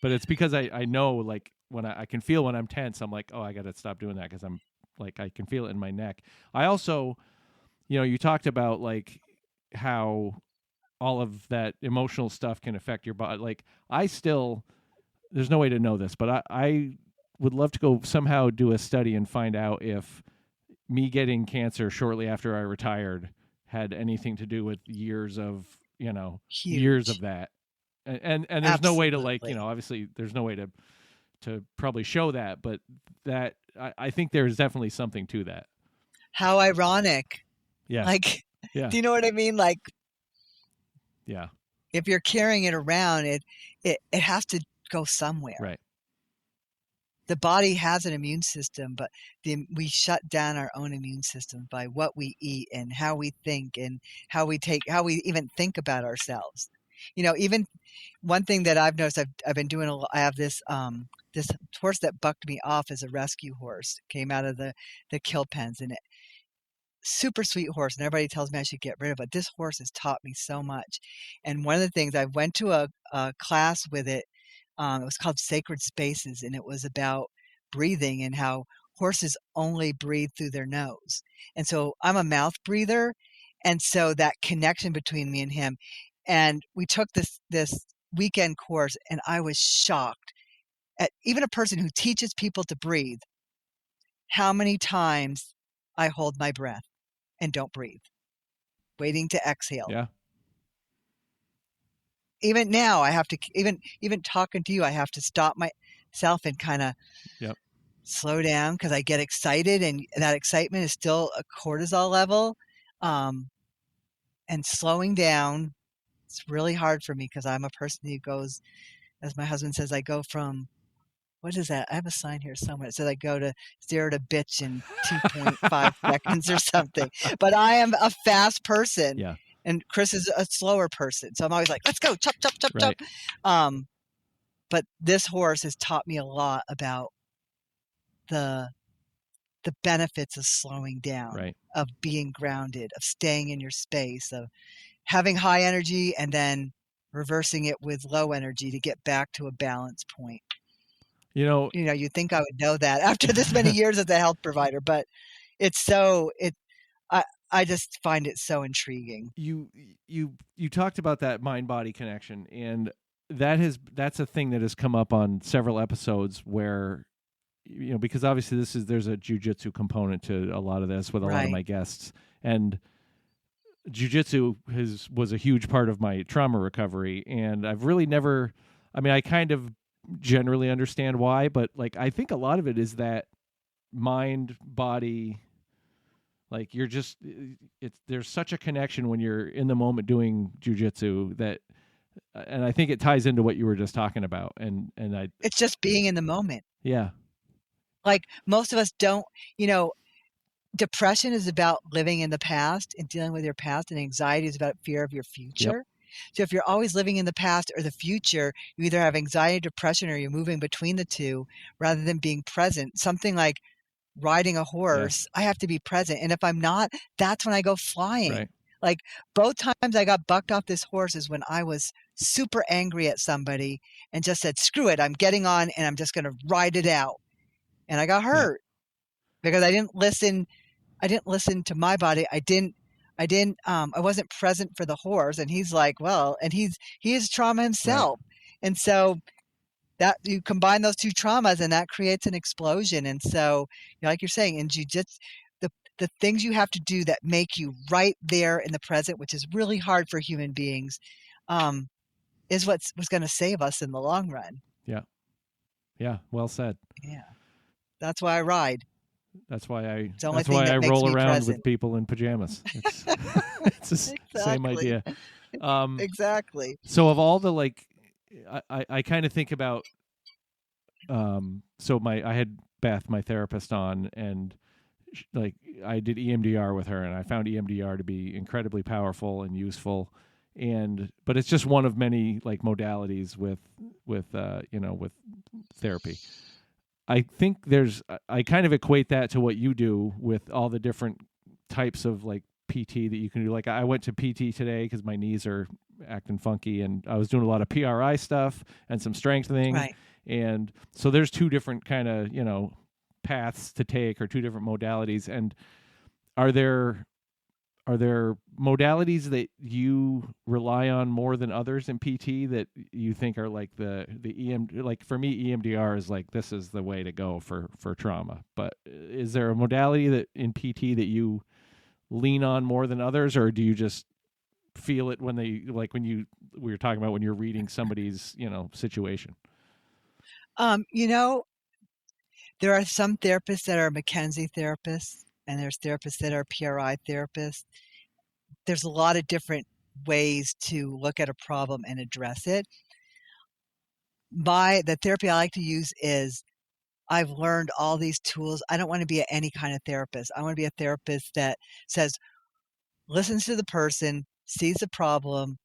but it's because I know, like, when I can feel when I'm tense, I'm like, oh, I got to stop doing that. 'Cause I'm like, I can feel it in my neck. I also, you talked about like how all of that emotional stuff can affect your body. Like there's no way to know this, but I would love to go somehow do a study and find out if me getting cancer shortly after I retired had anything to do with years of years of that, and there's Absolutely. no way to, like, obviously there's no way to probably show that, but that I think there's definitely something to that. How ironic. Yeah. Like, yeah. Do you know what I mean? Like, yeah. If you're carrying it around, it has to go somewhere. Right. The body has an immune system, but we shut down our own immune system by what we eat and how we think and how we even think about ourselves. Even one thing that I've noticed, I've been doing I have this this horse that bucked me off as a rescue horse. Came out of the kill pens, and super sweet horse, and everybody tells me I should get rid of it. This horse has taught me so much. And one of the things, I went to a class with it. It was called Sacred Spaces, and it was about breathing and how horses only breathe through their nose. And so I'm a mouth breather, and so that connection between me and him. And we took this weekend course, and I was shocked at even a person who teaches people to breathe, how many times I hold my breath and don't breathe, waiting to exhale. Yeah. Even now, I have to, even talking to you, I have to stop myself and kind of slow down, because I get excited, and that excitement is still a cortisol level. And slowing down, it's really hard for me, because I'm a person who goes, as my husband says, I go from, what is that? I have a sign here somewhere. It says I go to 0 to bitch in 2.5 seconds or something. But I am a fast person. Yeah. And Chris is a slower person. So I'm always like, let's go, chop, chop, chop, right. chop. But this horse has taught me a lot about the benefits of slowing down, right. of being grounded, of staying in your space, of having high energy and then reversing it with low energy to get back to a balance point. You'd think I would know that after this many years as a health provider, but I just find it so intriguing. You talked about that mind-body connection, and that's a thing that has come up on several episodes where, because obviously there's a jiu-jitsu component to a lot of this with a lot of my guests, and jiu-jitsu was a huge part of my trauma recovery, and I've really never, I kind of generally understand why, but like I think a lot of it is that mind body, like there's such a connection when you're in the moment doing jiu-jitsu, that and I think it ties into what you were just talking about, and it's just being in the moment. Yeah. Like most of us don't, depression is about living in the past and dealing with your past, and anxiety is about fear of your future. Yep. So if you're always living in the past or the future, you either have anxiety, depression, or you're moving between the two rather than being present. Something like riding a horse, I have to be present. And if I'm not, that's when I go flying. Right. Like both times I got bucked off this horse is when I was super angry at somebody and just said, screw it, I'm getting on and I'm just going to ride it out. And I got hurt because I didn't listen I didn't listen to my body. I wasn't present for the horse. And he's like, well, and he is trauma Right. himself. And so that you combine those two traumas and that creates an explosion. And so, like you're saying, in jujitsu, the things you have to do that make you right there in the present, which is really hard for human beings, um, is what's going to save us in the long run. Yeah. Yeah. Well said. Yeah. That's why I ride. That's why I It's the only that's thing why I that makes roll me around with present. people in pajamas. It's the same Exactly. idea. Um, Exactly. so of all the like, I kind of think about so I had Beth, my therapist, on, and like I did EMDR with her, and I found EMDR to be incredibly powerful and useful. And but it's just one of many like modalities with with therapy. I think I kind of equate that to what you do with all the different types of like PT that you can do. Like I went to PT today because my knees are acting funky, and I was doing a lot of PRI stuff and some strengthening. Right. And so there's two different kind of, paths to take, or two different modalities. And are there modalities that you rely on more than others in PT that you think are like the like for me EMDR is like this is the way to go for trauma, but is there a modality that in PT that you lean on more than others, or do you just feel it when they like when we were talking about when you're reading somebody's situation? You know, there are some therapists that are McKenzie therapists, and there's therapists that are PRI therapists. There's a lot of different ways to look at a problem and address it. The therapy I like to use is I've learned all these tools. I don't want to be any kind of therapist. I want to be a therapist that says, listens to the person, sees the problem,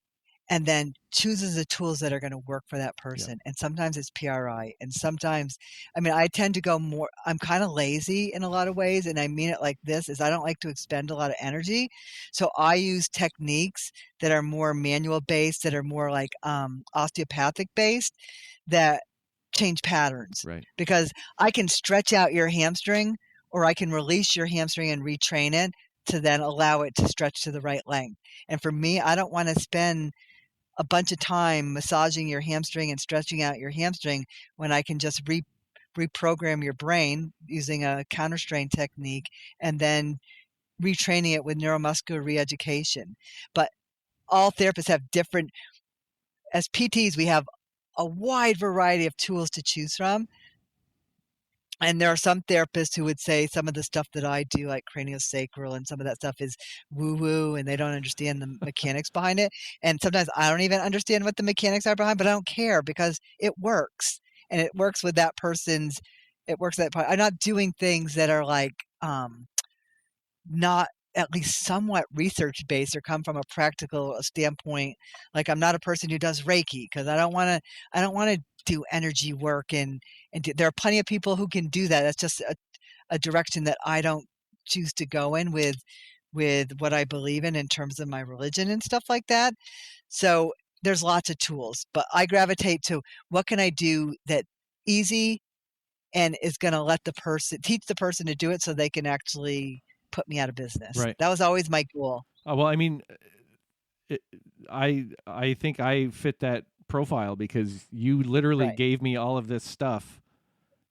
and then chooses the tools that are going to work for that Yeah. person. And sometimes it's PRI. And sometimes, I mean, I tend to go more, I'm kind of lazy in a lot of ways. And I mean it like this is I don't like to expend a lot of energy. So I use techniques that are more manual based, that are more like osteopathic based, that change patterns. Right. Because I can stretch out your hamstring, or I can release your hamstring and retrain it to then allow it to stretch to the right length. And for me, I don't want to spend a bunch of time massaging your hamstring and stretching out your hamstring when I can just reprogram your brain using a counter strain technique and then retraining it with neuromuscular reeducation. But all therapists have different, as PTs, we have a wide variety of tools to choose from. And there are some therapists who would say some of the stuff that I do, like craniosacral, and some of that stuff is woo-woo, and they don't understand the mechanics behind it. And sometimes I don't even understand what the mechanics are behind, but I don't care because it works. And it works with that person's, it works that part. I'm not doing things that are like not at least somewhat research based or come from a practical standpoint. Like I'm not a person who does Reiki because I don't want to do energy work and there are plenty of people who can do that. That's just a direction that I don't choose to go in with what I believe in terms of my religion and stuff like that. So there's lots of tools, but I gravitate to what can I do that easy and is going to teach the person to do it so they can actually put me out of business. Right. That was always my goal. Well, I mean, I think I fit that profile because you literally Right. gave me all of this stuff.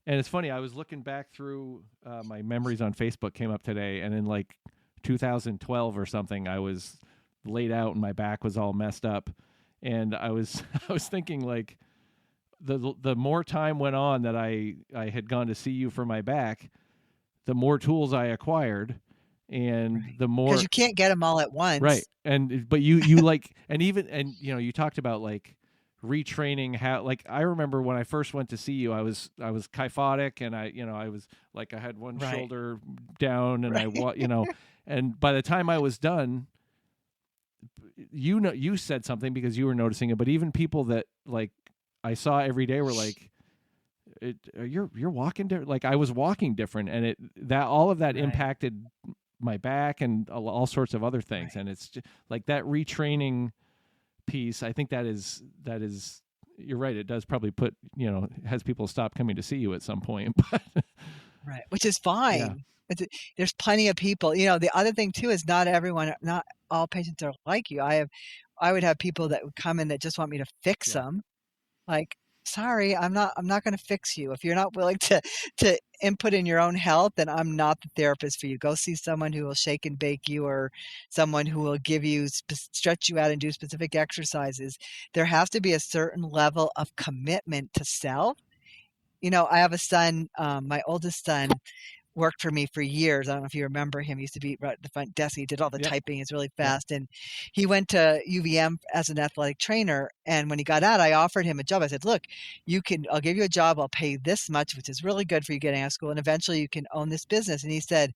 And it's funny, I was looking back through my memories on Facebook came up today, and in like 2012 or something, I was laid out and my back was all messed up, and I was I was thinking like the more time went on that I had gone to see you for my back, the more tools I acquired, and Right. the more Because you can't get them all at once. right. And but you like and even and you talked about like retraining how like I remember when I first went to see you I was kyphotic and I was like I had one Right. shoulder down and Right. and by the time I was done you said something because you were noticing it, but even people that like I saw every day were like you're walking different. Like I was walking different, and all of that Right. impacted my back and all sorts of other things. Right. And it's just, like that retraining piece. I think that is you're right. It does probably put has people stop coming to see you at some point, but Right, which is Yeah. fine. It's there's plenty of people. The other thing too is not all patients are like you. I would have people that would come in that just want me to fix Yeah. them. Like, sorry, I'm not going to fix you. If you're not willing to input in your own health, then I'm not the therapist for you. Go see someone who will shake and bake you, or someone who will give you stretch you out and do specific exercises. There has to be a certain level of commitment to self. I have a son, my oldest son worked for me for years. I don't know if you remember him. He used to be right at the front desk. He did all the Yep. typing. He's really Yep. fast. And he went to UVM as an athletic trainer. And when he got out, I offered him a job. I said, look, I'll give you a job. I'll pay you this much, which is really good for you getting out of school. And eventually you can own this business. And he said,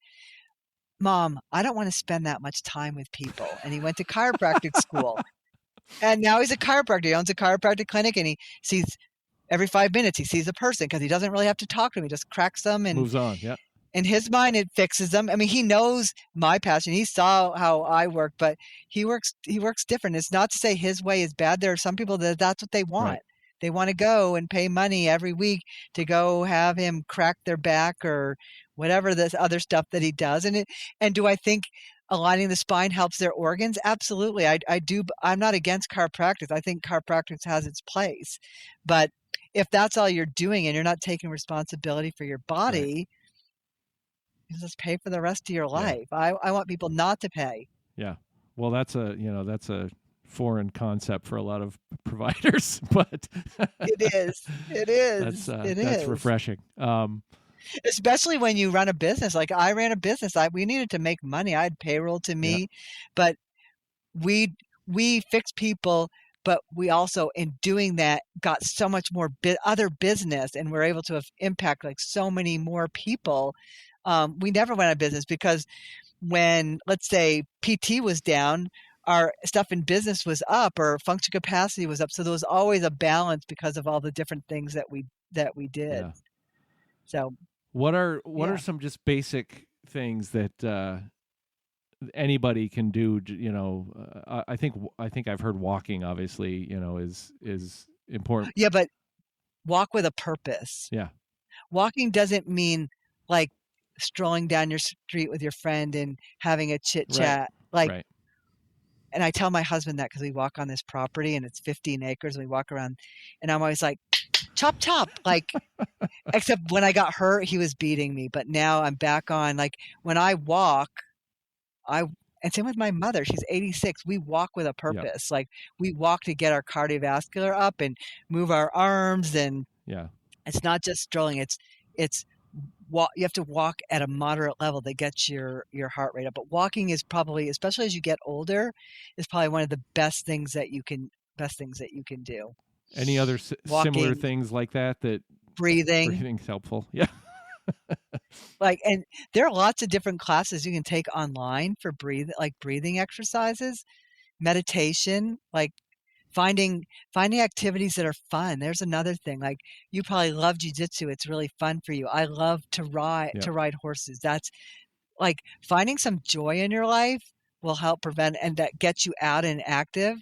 Mom, I don't want to spend that much time with people. And he went to chiropractic school. And now he's a chiropractor. He owns a chiropractic clinic, and he sees every 5 minutes, he sees a person because he doesn't really have to talk to them. He just cracks them, and Moves on. Yeah. in his mind it fixes them. I mean, he knows my passion. He saw how I work, but he works different. It's not to say his way is bad. There are some people that's what they want. Right. They want to go and pay money every week to go have him crack their back or whatever this other stuff that he does. And do I think aligning the spine helps their organs? Absolutely. I do. I'm not against chiropractic. I think chiropractic has its place, but if that's all you're doing and you're not taking responsibility for your Right. body, you just pay for the rest of your Yeah. life. I want people not to pay. Yeah. Well, that's a foreign concept for a lot of providers, but It is. It is. It that's is. refreshing. Especially when you run a business. Like I ran a business. We needed to make money. I had payroll to Yeah. me, but we fixed people, but we also, in doing that, got so much more other business, and we're able to impact like so many more people. We never went out of business because when, let's say, PT was down, our stuff in business was up, or function capacity was up. So there was always a balance because of all the different things that we did. Yeah. So What are yeah. some just basic things that anybody can do? I think I've heard walking obviously, is important. Yeah, but walk with a purpose. Yeah. Walking doesn't mean like strolling down your street with your friend and having a chit Right. chat. Like, Right. and I tell my husband that because we walk on this property and it's 15 acres and we walk around, and I'm always like, chop, chop. Like, except when I got hurt, he was beating me. But now I'm back on. Like, when I walk, and same with my mother. She's 86. We walk with a Yep. purpose. Like, we walk to get our cardiovascular up and move our arms. And Yeah. it's not just strolling. It's you have to walk at a moderate level that gets your heart rate up. But walking is probably, especially as you get older, is probably one of the best things that you can do. Any other similar Walking, things like that breathing. breathing's helpful? Yeah. Like, and there are lots of different classes you can take online for breathing exercises, meditation, like finding activities that are fun. There's another thing. Like, you probably love jujitsu. It's really fun for you. I love to ride horses. That's like finding some joy in your life will help prevent, and that gets you out and active.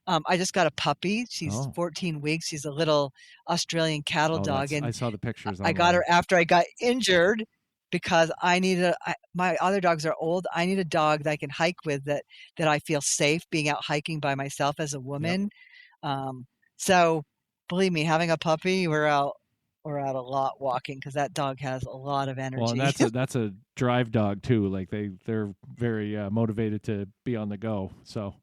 I just got a puppy. She's 14 weeks. She's a little Australian cattle dog, and I saw the pictures. I got her after I got injured because I needed my other dogs are old. I need a dog that I can hike with, that I feel safe being out hiking by myself as a woman. Yep. So believe me, having a puppy, we're out a lot walking because that dog has a lot of energy. Well, and that's a drive dog too. Like they're very motivated to be on the go. So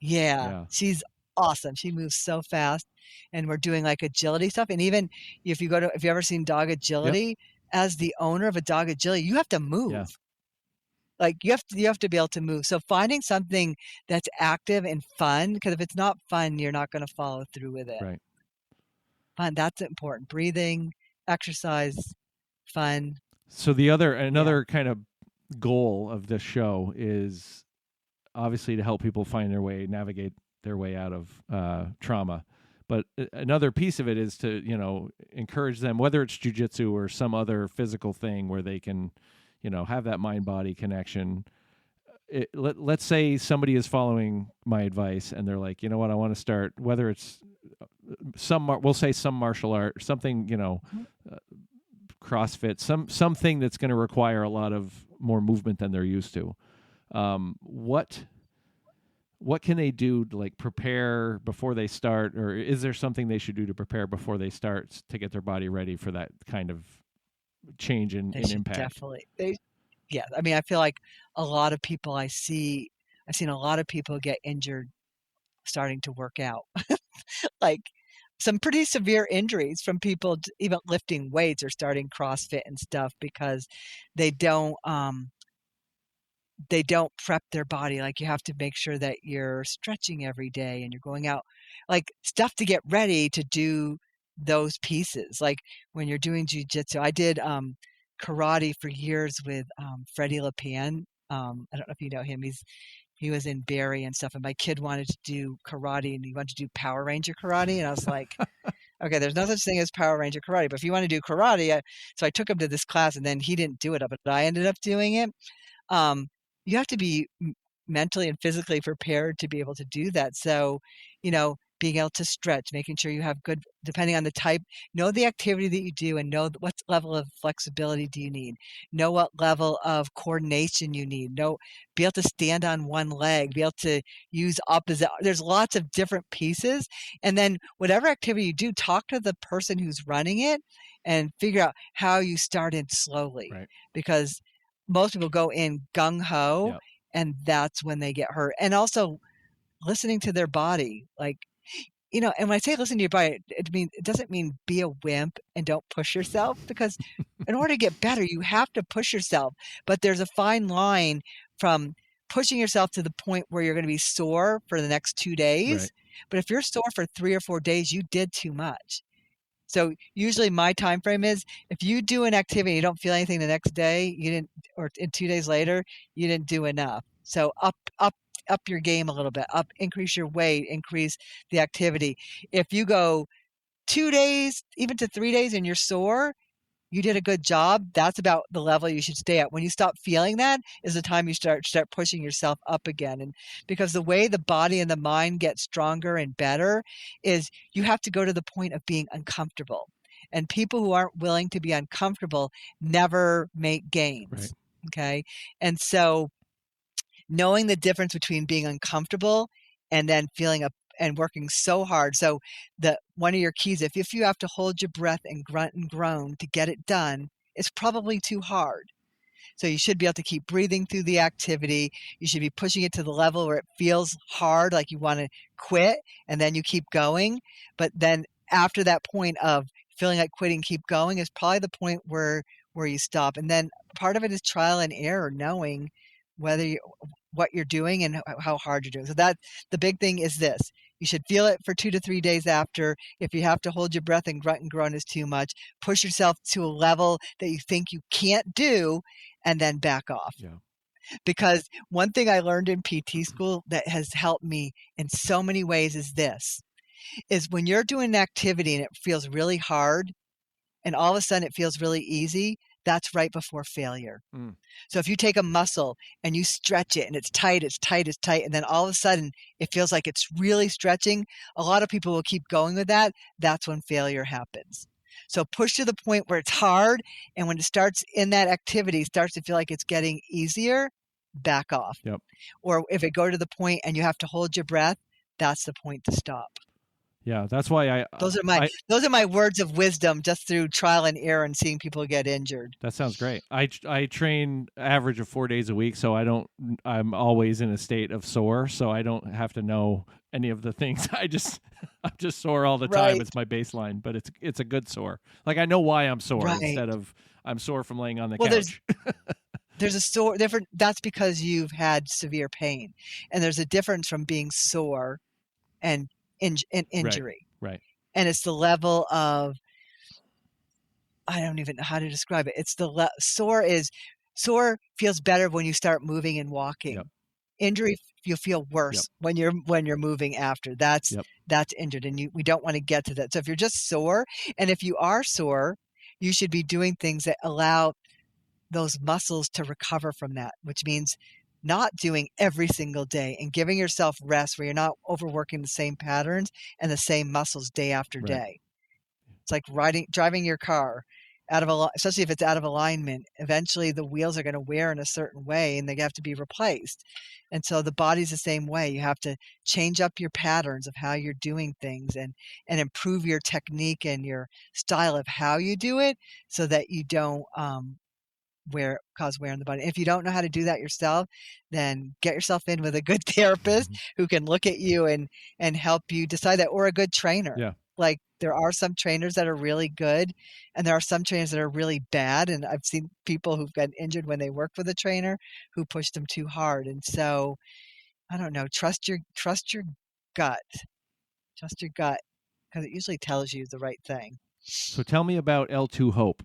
yeah, she's awesome. She moves so fast, and we're doing like agility stuff. And even if you ever seen dog agility, yep, as the owner of a dog agility, you have to move. Yeah. Like you have to be able to move. So finding something that's active and fun, because if it's not fun, you're not going to follow through with it. Right. Fun, that's important. Breathing, exercise, fun. So another kind of goal of this show is obviously to help people navigate their way out of trauma. But another piece of it is to, encourage them, whether it's jujitsu or some other physical thing where they can, have that mind-body connection. Let's say somebody is following my advice and they're like, you know what, I want to start, whether it's we'll say some martial art, something, CrossFit, something that's going to require a lot of more movement than they're used to. What can they do to like prepare before they start, or is there something they should do to prepare before they start to get their body ready for that kind of change in They should impact? definitely. Yeah. I mean, I feel like a lot of people I've seen a lot of people get injured starting to work out. Like some pretty severe injuries from people even lifting weights or starting CrossFit and stuff because they don't prep their body. Like you have to make sure that you're stretching every day and you're going out, like stuff to get ready to do those pieces. Like when you're doing jujitsu, I did karate for years with Freddie Lepan. I don't know if you know him. He was in Barry and stuff, and my kid wanted to do karate and he wanted to do Power Ranger karate, and I was like, okay, there's no such thing as Power Ranger karate, but if you want to do karate, so I took him to this class, and then he didn't do it, but I ended up doing it. um, you have to be mentally and physically prepared to be able to do that. So, being able to stretch, making sure you have good, depending on the type, know the activity that you do and know what level of flexibility do you need, know what level of coordination you need, be able to stand on one leg, be able to use opposite. There's lots of different pieces. And then whatever activity you do, talk to the person who's running it and figure out how you started slowly. Right. Because most people go in gung ho, Yep. and that's when they get hurt. And also listening to their body, like, and when I say listen to your body, it doesn't mean be a wimp and don't push yourself, because in order to get better, you have to push yourself. But there's a fine line from pushing yourself to the point where you're going to be sore for the next 2 days. Right. But if you're sore for 3 or 4 days, you did too much. So usually my time frame is, if you do an activity and you don't feel anything the next day, you didn't, or in 2 days later, you didn't do enough. So up your game a little bit, increase your weight, increase the activity. If you go 2 days, even to 3 days, and you're sore, you did a good job. That's about the level you should stay at. When you stop feeling that is the time you start pushing yourself up again. And because the way the body and the mind get stronger and better is you have to go to the point of being uncomfortable. And people who aren't willing to be uncomfortable never make gains. Right. Okay. And so knowing the difference between being uncomfortable and then feeling and working so hard. So one of your keys, if you have to hold your breath and grunt and groan to get it done, it's probably too hard. So you should be able to keep breathing through the activity. You should be pushing it to the level where it feels hard, like you want to quit, and then you keep going. But then after that point of feeling like quitting, keep going, is probably the point where you stop. And then part of it is trial and error, knowing what you're doing and how hard you're doing. So that the big thing is this: you should feel it for 2 to 3 days after. If you have to hold your breath and grunt and groan is too much, push yourself to a level that you think you can't do, and then back off. Yeah. Because one thing I learned in PT school that has helped me in so many ways is when you're doing an activity and it feels really hard, and all of a sudden it feels really easy, that's right before failure. So if you take a muscle and you stretch it and it's tight, and then all of a sudden it feels like it's really stretching, a lot of people will keep going with that. That's when failure happens. So push to the point where it's hard, and when it starts in that activity, starts to feel like it's getting easier, back off. Yep. Or if it go to the point and you have to hold your breath, that's the point to stop. Yeah, that's why those are my words of wisdom, just through trial and error and seeing people get injured. That sounds great. I train average of 4 days a week, so I'm always in a state of sore, so I don't have to know any of the things. I'm just sore all the time. Right. It's my baseline, but it's a good sore. Like I know why I'm sore, Right. instead of I'm sore from laying on the Well, couch. there's a sore different. That's because you've had severe pain, and there's a difference from being sore and injury. Right. And it's the level of, I don't even know how to describe it. It's the sore feels better when you start moving and walking. Yep. Injury, you feel worse when you're moving after. That's injured, and we don't want to get to that. So if you're just sore, and if you are sore, you should be doing things that allow those muscles to recover from that, which means not doing every single day and giving yourself rest where you're not overworking the same patterns and the same muscles day after day. It's like driving your car. especially if it's out of alignment, eventually the wheels are going to wear in a certain way and they have to be replaced. And so the body's the same way. You have to change up your patterns of how you're doing things, and improve your technique and your style of how you do it, so that you don't cause wear on the body. If you don't know how to do that yourself, then get yourself in with a good therapist who can look at you and help you decide that, or a good trainer. Yeah. Like, there are some trainers that are really good, and there are some trainers that are really bad. And I've seen people who've gotten injured when they work with a trainer who pushed them too hard. And so, I don't know, trust your gut. Trust your gut, because it usually tells you the right thing. So tell me about L2 Hope.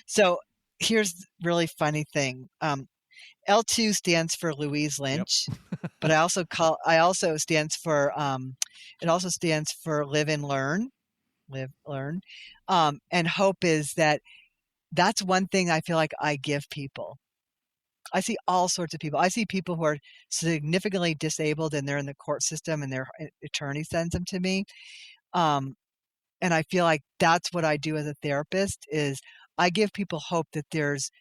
So here's the really funny thing. L2 stands for Louise Lynch, but I also stands for it also stands for live and learn. And hope is that's one thing I feel like I give people. I see all sorts of people. I see people who are significantly disabled and they're in the court system and their attorney sends them to me. And I feel like that's what I do as a therapist, is I give people hope that there's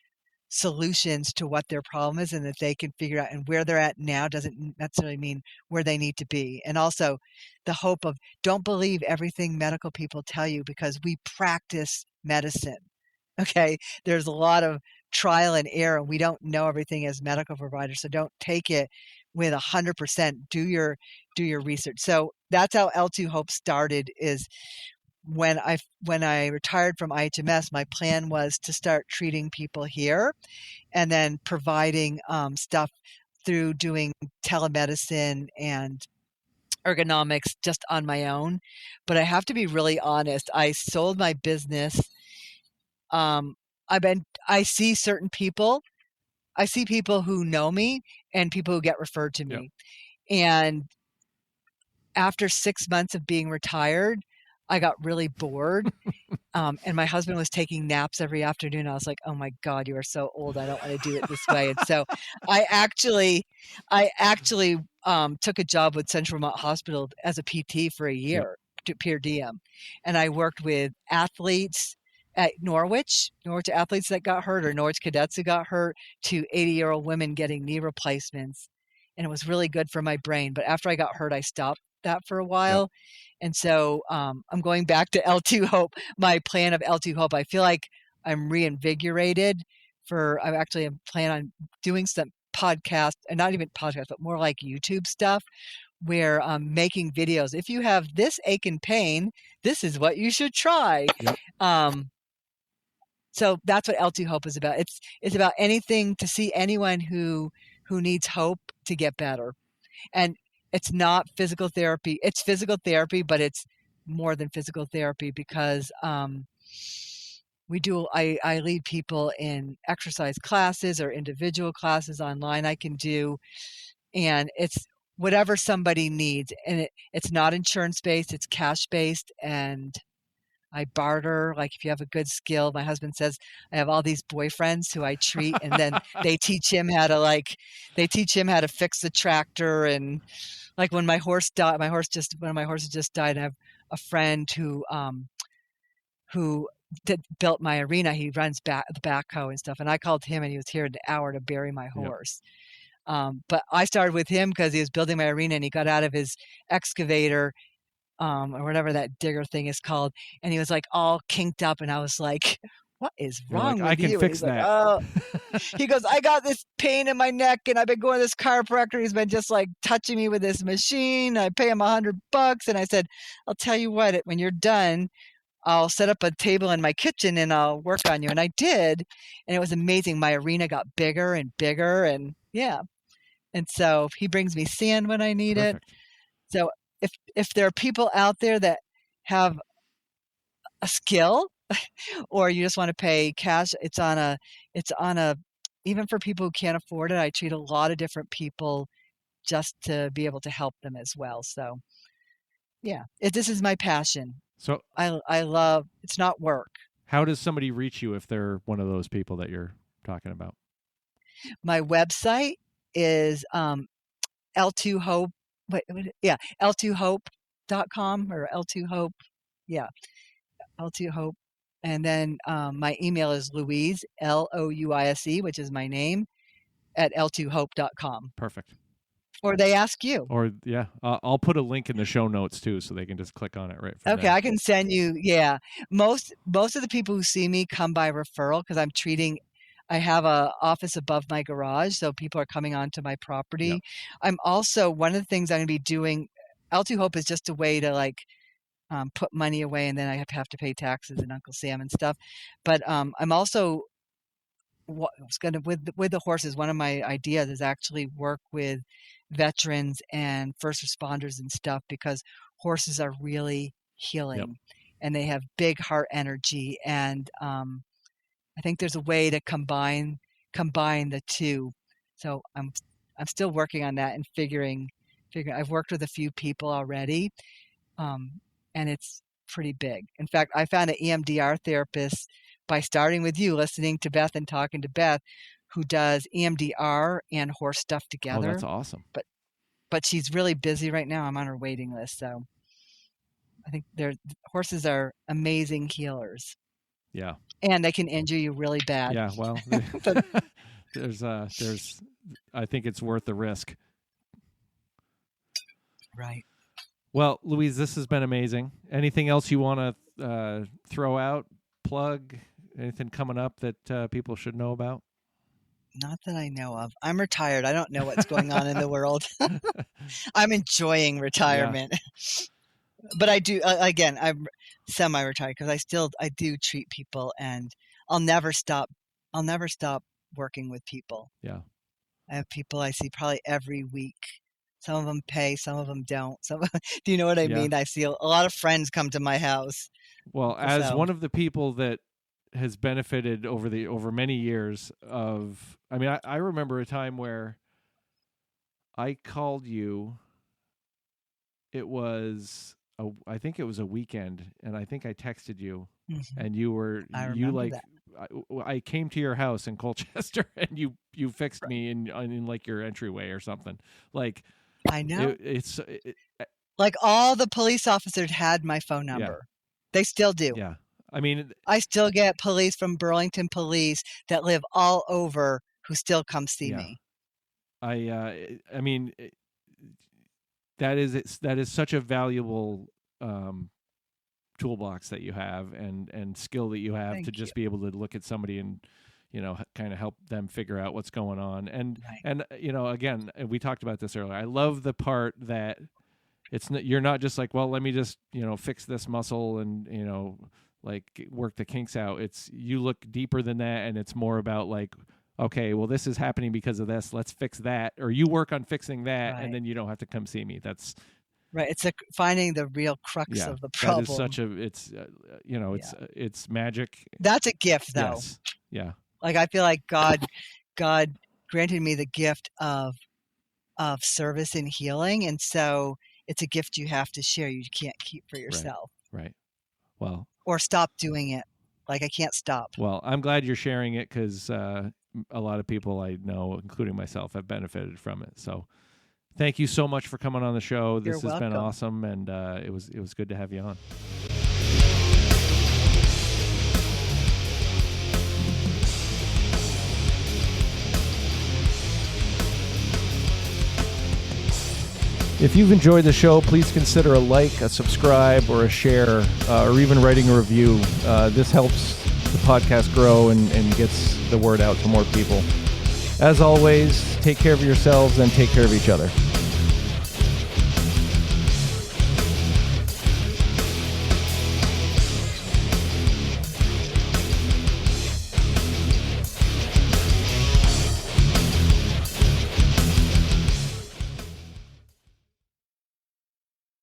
solutions to what their problem is, and that they can figure out, and where they're at now doesn't necessarily mean where they need to be. And also the hope of, don't believe everything medical people tell you, because we practice medicine. Okay. There's a lot of trial and error, and we don't know everything as medical providers. So don't take it with 100%. Do your research. So that's how L2 Hope started. Is when I retired from IHMS, my plan was to start treating people here, and then providing stuff through doing telemedicine and ergonomics just on my own. But I have to be really honest. I sold my business. I see certain people. I see people who know me and people who get referred to me. Yep. And after 6 months of being retired, I got really bored. And my husband was taking naps every afternoon. I was like, oh my God, you are so old. I don't want to do it this way. And so I actually took a job with Central Vermont Hospital as a PT for a year, to per diem. And I worked with athletes at Norwich athletes that got hurt, or Norwich cadets who got hurt, to 80-year-old women getting knee replacements. And it was really good for my brain. But after I got hurt, I stopped that for a while. Yep. And so I'm going back to L2 Hope, my plan of L2 Hope. I feel like I'm reinvigorated I actually plan on doing some podcast, and not even podcast, but more like YouTube stuff, where I'm making videos. If you have this ache and pain, this is what you should try. Yep. So that's what L2 Hope is about. It's about anything to see anyone who needs hope to get better. And it's not physical therapy. It's physical therapy, but it's more than physical therapy, because I lead people in exercise classes or individual classes online I can do. And it's whatever somebody needs. And it's not insurance-based, it's cash-based. And I barter. Like, if you have a good skill, my husband says, I have all these boyfriends who I treat, and then they teach him how to fix the tractor. And like, when my horse died, one of my horses just died. I have a friend who built my arena. He runs the backhoe and stuff. And I called him, and he was here in an hour to bury my horse. Yep. But I started with him because he was building my arena, and he got out of his excavator, or whatever that digger thing is called, and he was like all kinked up, and I was like, what is wrong with you? I can fix that. Like, oh. He goes, I got this pain in my neck, and I've been going to this chiropractor. He's been just like touching me with this machine. I pay him $100. And I said, I'll tell you what, when you're done, I'll set up a table in my kitchen and I'll work on you. And I did. And it was amazing. My arena got bigger and bigger. And yeah. And so he brings me sand when I need Perfect. It. So if there are people out there that have a skill, or you just want to pay cash, it's on a, even for people who can't afford it, I treat a lot of different people just to be able to help them as well. So yeah, this is my passion. So I love, it's not work. How does somebody reach you if they're one of those people that you're talking about? My website is L2 Hope. L2hope.com or L2 Hope. Yeah. L2 Hope. And then my email is Louise, Louise, which is my name, at l2hope.com. Perfect. Or they ask you. Or yeah, I'll put a link in the show notes too, so they can just click on it right from Okay, there. I can send you. Yeah, most of the people who see me come by referral because I'm treating. I have a office above my garage, so people are coming onto my property. Yep. I'm also one of the things I'm going to be doing. L2 Hope is just a way to like put money away, and then I have to pay taxes and Uncle Sam and stuff. But I'm also was going to with the horses. One of my ideas is actually work with veterans and first responders and stuff because horses are really healing. Yep. And they have big heart energy, and I think there's a way to combine the two. So I'm still working on that and figuring. I've worked with a few people already, and it's pretty big. In fact, I found an EMDR therapist by starting with you, listening to Beth and talking to Beth, who does EMDR and horse stuff together. Oh, that's awesome. But she's really busy right now. I'm on her waiting list, so I think horses are amazing healers. Yeah. And they can injure you really bad. Yeah, well, there's I think it's worth the risk. Right. Well, Louise, this has been amazing. Anything else you want to throw out, plug, anything coming up that people should know about? Not that I know of. I'm retired. I don't know what's going on in the world. I'm enjoying retirement. Yeah. But I do, again, I'm semi-retired because I do treat people, and I'll never stop working with people. Yeah. I have people I see probably every week. Some of them pay, some of them don't. Do you know what I mean? I see a lot of friends come to my house. Well, as one of the people that has benefited over many years of, I mean, I remember a time where I called you. It was I think it was a weekend, and I think I texted you, and I came to your house in Colchester, and you fixed me in like your entryway or something. Like, I know it's like all the police officers had my phone number. Yeah. They still do. Yeah. I mean, I still get police from Burlington Police that live all over who still come see me. I mean, that is such a valuable toolbox that you have and skill that you have. Thank to just be able to look at somebody and, kind of help them figure out what's going on. And again, we talked about this earlier. I love the part that you're not just like, well, let me just, fix this muscle and, like work the kinks out. It's you look deeper than that, and it's more about like, okay, well, this is happening because of this. Let's fix that, or you work on fixing that, and then you don't have to come see me. That's right. It's finding the real crux of the problem. That is it's magic. That's a gift, though. Yes. Yeah. Like I feel like God granted me the gift of service and healing, and so it's a gift you have to share. You can't keep for yourself. Right. Well. Or stop doing it. Like I can't stop. Well, I'm glad you're sharing it because a lot of people I know, including myself, have benefited from it. So thank you so much for coming on the show. This has been awesome, and it was good to have you on. If you've enjoyed the show, please consider a like, a subscribe, or a share, or even writing a review. This helps the podcast grow and gets the word out to more people. As always, take care of yourselves and take care of each other.